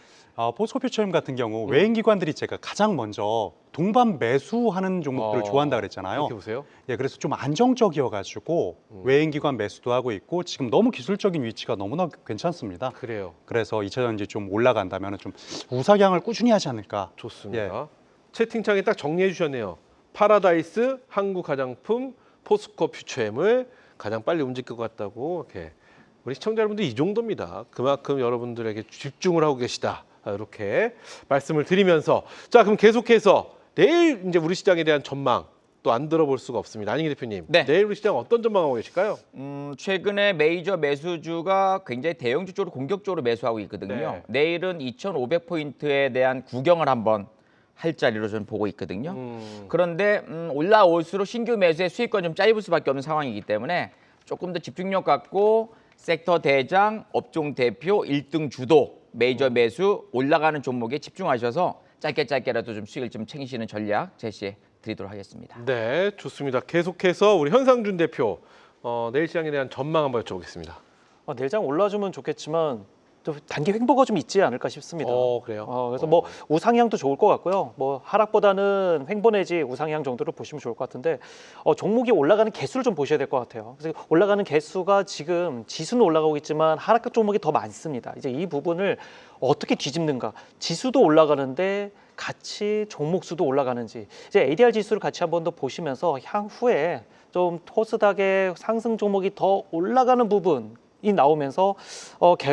포스코 퓨처엠 같은 경우 외인기관들이 제가 가장 먼저 동반 매수하는 종목들을 좋아한다 그랬잖아요. 이렇게 보세요. 예, 그래서 좀 안정적이어가지고 외인기관 매수도 하고 있고 지금 너무 기술적인 위치가 너무나 괜찮습니다. 그래요. 그래서 2차 전지 좀 올라간다면 좀 우상향을 꾸준히 하지 않을까. 좋습니다. 채팅창에 딱 정리해 주셨네요. 파라다이스, 한국화장품, 포스코 퓨처엠을 가장 빨리 움직일 것 같다고 이렇게 우리 시청자 여러분들 이 정도입니다. 그만큼 여러분들에게 집중을 하고 계시다. 이렇게 말씀을 드리면서 자 그럼 계속해서 내일 이제 우리 시장에 대한 전망 또 안 들어볼 수가 없습니다. 안익희 대표님, 네. 내일 우리 시장 어떤 전망하고 계실까요? 최근에 메이저 매수주가 굉장히 대형주 쪽으로 공격적으로 매수하고 있거든요. 네. 내일은 2,500포인트에 대한 구경을 한번 할 자리로 저는 보고 있거든요. 그런데 올라올수록 신규 매수의 수익권 좀 짧을 수밖에 없는 상황이기 때문에 조금 더 집중력 갖고 섹터 대장, 업종 대표, 1등 주도, 메이저 매수 올라가는 종목에 집중하셔서 짧게라도 좀 수익을 좀 챙기시는 전략 제시해 드리도록 하겠습니다. 네, 좋습니다. 계속해서 우리 현상준 대표 내일 시장에 대한 전망 한번 여쭤보겠습니다. 내일장 올라주면 좋겠지만 또 단기 횡보가 좀 있지 않을까 싶습니다. 그래요? 그래서 뭐 우상향도 좋을 것 같고요. 뭐 하락보다는 횡보 내지 우상향 정도로 보시면 좋을 것 같은데 종목이 올라가는 개수를 좀 보셔야 될 것 같아요. 그래서 올라가는 개수가 지금 지수는 올라가고 있지만 하락각 종목이 더 많습니다. 이제 이 부분을 어떻게 뒤집는가? 지수도 올라가는데 같이 종목 수도 올라가는지 이제 ADR 지수를 같이 한번 더 보시면서 향후에 좀 코스닥의 상승 종목이 더 올라가는 부분 이 나오면서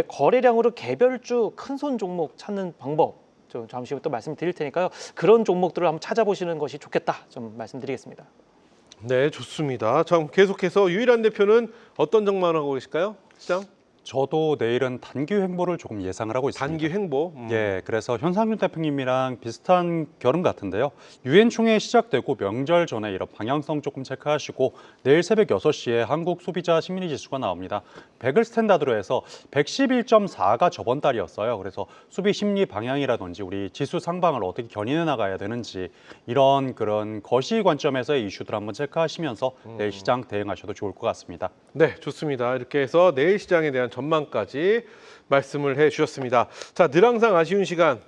거래량으로 개별주 큰손 종목 찾는 방법 좀 잠시 후에 또 말씀드릴 테니까요. 그런 종목들을 한번 찾아보시는 것이 좋겠다 좀 말씀드리겠습니다. 네, 좋습니다. 자, 계속해서 유일한 대표는 어떤 전망을 하고 계실까요? 시장? 저도 내일은 단기 횡보를 조금 예상을 하고 있습니다. 단기 횡보. 예, 그래서 현상준 대표님이랑 비슷한 결은 같은데요. 유엔 총회 시작되고 명절 전에 이런 방향성 조금 체크하시고 내일 새벽 6시에 한국 소비자 심리 지수가 나옵니다. 100을 스탠다드로 해서 111.4가 저번 달이었어요. 그래서 소비 심리 방향이라든지 우리 지수 상방을 어떻게 견인해 나가야 되는지 이런 그런 거시 관점에서의 이슈들 한번 체크하시면서 내일 시장 대응하셔도 좋을 것 같습니다. 네, 좋습니다. 이렇게 해서 내일 시장에 대한 전망까지 말씀을 해주셨습니다. 자, 늘 항상 아쉬운 시간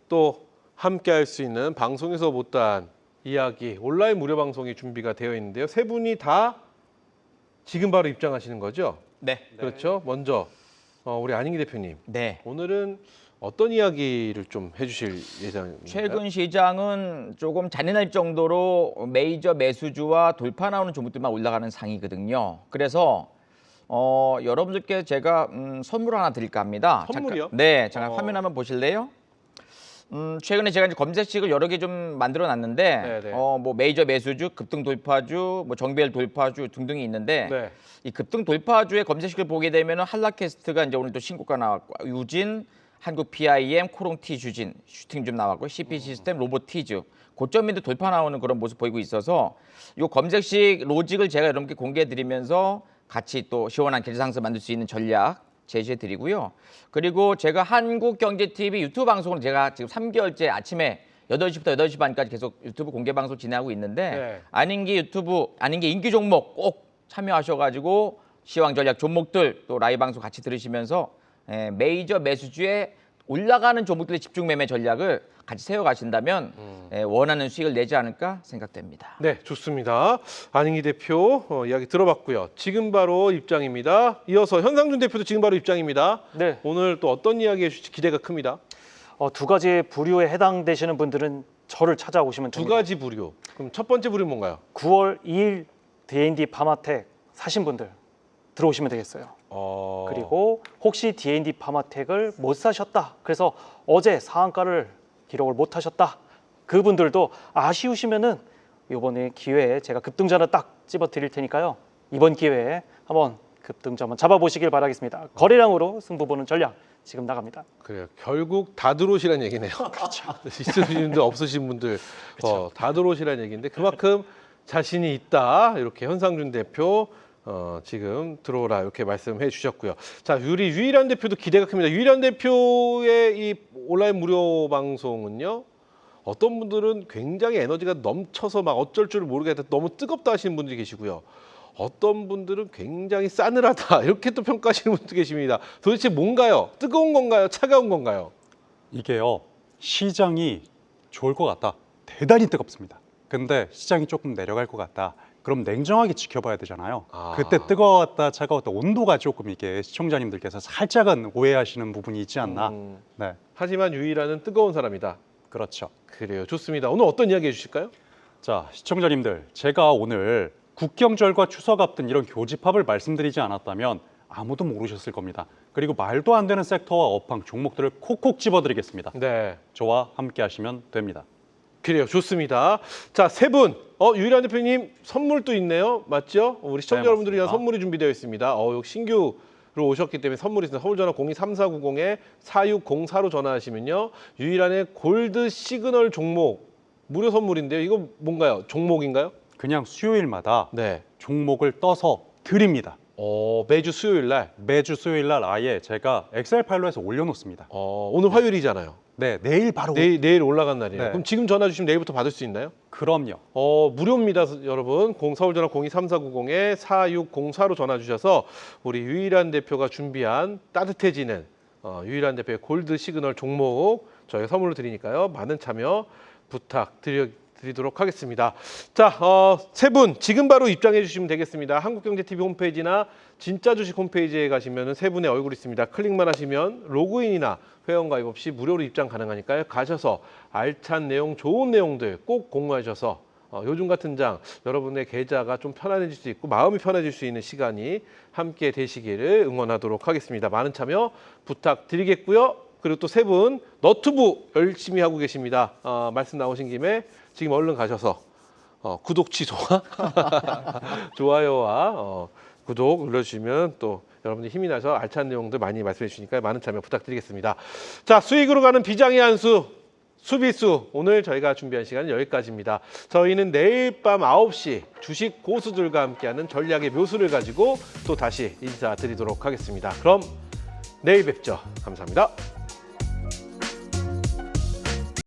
또 함께할 수 있는 방송에서 못다한 이야기 온라인 무료 방송이 준비가 되어 있는데요. 세 분이 다 지금 바로 입장하시는 거죠? 네. 그렇죠. 먼저 우리 안익희 대표님, 네. 오늘은 어떤 이야기를 좀 해주실 예정입니까? 최근 시장은 조금 잔인할 정도로 메이저 매수주와 돌파 나오는 종목들만 올라가는 상이거든요. 그래서 여러분들께 제가 선물 하나 드릴까 합니다. 선물이요? 잠깐 화면 한번 보실래요? 최근에 제가 이제 검색식을 여러 개 좀 만들어 놨는데 네네. 뭐 메이저 매수주, 급등 돌파주, 뭐 정비일 돌파주 등등이 있는데 네. 이 급등 돌파주의 검색식을 보게 되면 한라캐스트가 이제 오늘 또 신고가 나왔고 유진, 한국 PIM, 코롱티 주진, 슈팅 좀 나왔고 CP 시스템, 로보티즈 고점인데 돌파 나오는 그런 모습 보이고 있어서 이 검색식 로직을 제가 여러분께 공개해 드리면서 같이 또 시원한 계좌상승 만들 수 있는 전략 제시해 드리고요. 그리고 제가 한국경제TV 유튜브 방송을 제가 지금 3개월째 아침에 8시부터 8시 반까지 계속 유튜브 공개 방송 진행하고 있는데 네. 안인기 인기 종목 꼭 참여하셔가지고 시황 전략 종목들 또 라이브 방송 같이 들으시면서 메이저 매수주의 올라가는 종목들의 집중 매매 전략을 같이 세워가신다면 원하는 수익을 내지 않을까 생각됩니다. 네, 좋습니다. 안익희 대표 이야기 들어봤고요. 지금 바로 입장입니다. 이어서 현상준 대표도 지금 바로 입장입니다. 네. 오늘 또 어떤 이야기 해주실지 기대가 큽니다. 두 가지 부류에 해당되시는 분들은 저를 찾아오시면 두 됩니다. 가지 부류. 그럼 첫 번째 부류는 뭔가요? 9월 2일 D&D 파마텍 사신 분들 들어오시면 되겠어요. 그리고 혹시 D&D 파마텍을 못 사셨다. 그래서 어제 상한가를 기록을 못 하셨다. 그분들도 아쉬우시면은 이번에 기회에 제가 급등전을 딱 집어 드릴 테니까요. 이번 기회에 한번 급등전 한번 잡아보시길 바라겠습니다. 거래량으로 승부 보는 전략 지금 나갑니다. 그래요. 결국 다 들어오시라는 얘기네요. 그렇죠. 있으신 분들 없으신 분들 다 들어오시라는 얘기인데 그만큼 자신이 있다. 이렇게 현상준 대표 지금 들어오라 이렇게 말씀해 주셨고요. 자, 우리 유일한 대표도 기대가 큽니다. 유일한 대표의 이 온라인 무료 방송은요. 어떤 분들은 굉장히 에너지가 넘쳐서 막 어쩔 줄 모르겠다. 너무 뜨겁다 하시는 분들이 계시고요. 어떤 분들은 굉장히 싸늘하다. 이렇게 또 평가하시는 분도 계십니다. 도대체 뭔가요? 뜨거운 건가요? 차가운 건가요? 이게요. 시장이 좋을 것 같다. 대단히 뜨겁습니다. 근데 시장이 조금 내려갈 것 같다. 그럼 냉정하게 지켜봐야 되잖아요. 그때 뜨거웠다 차가웠다 온도가 조금 이게 시청자님들께서 살짝은 오해하시는 부분이 있지 않나. 네, 하지만 유일한은 뜨거운 사람이다. 그렇죠. 그래요. 좋습니다. 오늘 어떤 이야기 해주실까요? 자, 시청자님들 제가 오늘 국경절과 추석 앞둔 이런 교집합을 말씀드리지 않았다면 아무도 모르셨을 겁니다. 그리고 말도 안 되는 섹터와 업황 종목들을 콕콕 집어드리겠습니다. 네. 저와 함께 하시면 됩니다. 그래요. 좋습니다. 자, 세 분. 유일한 대표님 선물도 있네요. 맞죠? 우리 시청자 네, 여러분들을 위한 맞습니다. 선물이 준비되어 있습니다. 여기 신규로 오셨기 때문에 선물이 있습니다. 서울 전화 02-3490-4604로 전화하시면요. 유일한의 골드 시그널 종목 무료 선물인데요. 이거 뭔가요? 종목인가요? 그냥 수요일마다 네. 종목을 떠서 드립니다. 매주 수요일 날. 매주 수요일 날 아예 제가 엑셀 파일로 해서 올려놓습니다. 오늘 화요일이잖아요. 네, 내일 바로 내일 올라간 날이에요. 네. 그럼 지금 전화 주시면 내일부터 받을 수 있나요? 그럼요. 무료입니다, 여러분. 서울전화 02-3490-4604로 전화 주셔서 우리 유일한 대표가 준비한 따뜻해지는 유일한 대표의 골드 시그널 종목 저희가 선물로 드리니까요. 많은 참여 부탁드리도록 하겠습니다. 자, 세 분 지금 바로 입장해 주시면 되겠습니다. 한국경제TV 홈페이지나 진짜 주식 홈페이지에 가시면 세 분의 얼굴이 있습니다. 클릭만 하시면 로그인이나 회원가입 없이 무료로 입장 가능하니까요. 가셔서 알찬 내용, 좋은 내용들 꼭 공유하셔서 요즘 같은 장 여러분의 계좌가 좀 편안해질 수 있고 마음이 편해질 수 있는 시간이 함께 되시기를 응원하도록 하겠습니다. 많은 참여 부탁드리겠고요. 그리고 또 세 분 너튜브 열심히 하고 계십니다. 말씀 나오신 김에 지금 얼른 가셔서 구독 취소와 좋아요와 구독 눌러주시면 또 여러분들 힘이 나서 알찬 내용들 많이 말씀해 주시니까 많은 참여 부탁드리겠습니다. 자, 수익으로 가는 비장의 한수 수비수 오늘 저희가 준비한 시간은 여기까지입니다. 저희는 내일 밤 9시 주식 고수들과 함께하는 전략의 묘수를 가지고 또 다시 인사드리도록 하겠습니다. 그럼 내일 뵙죠. 감사합니다.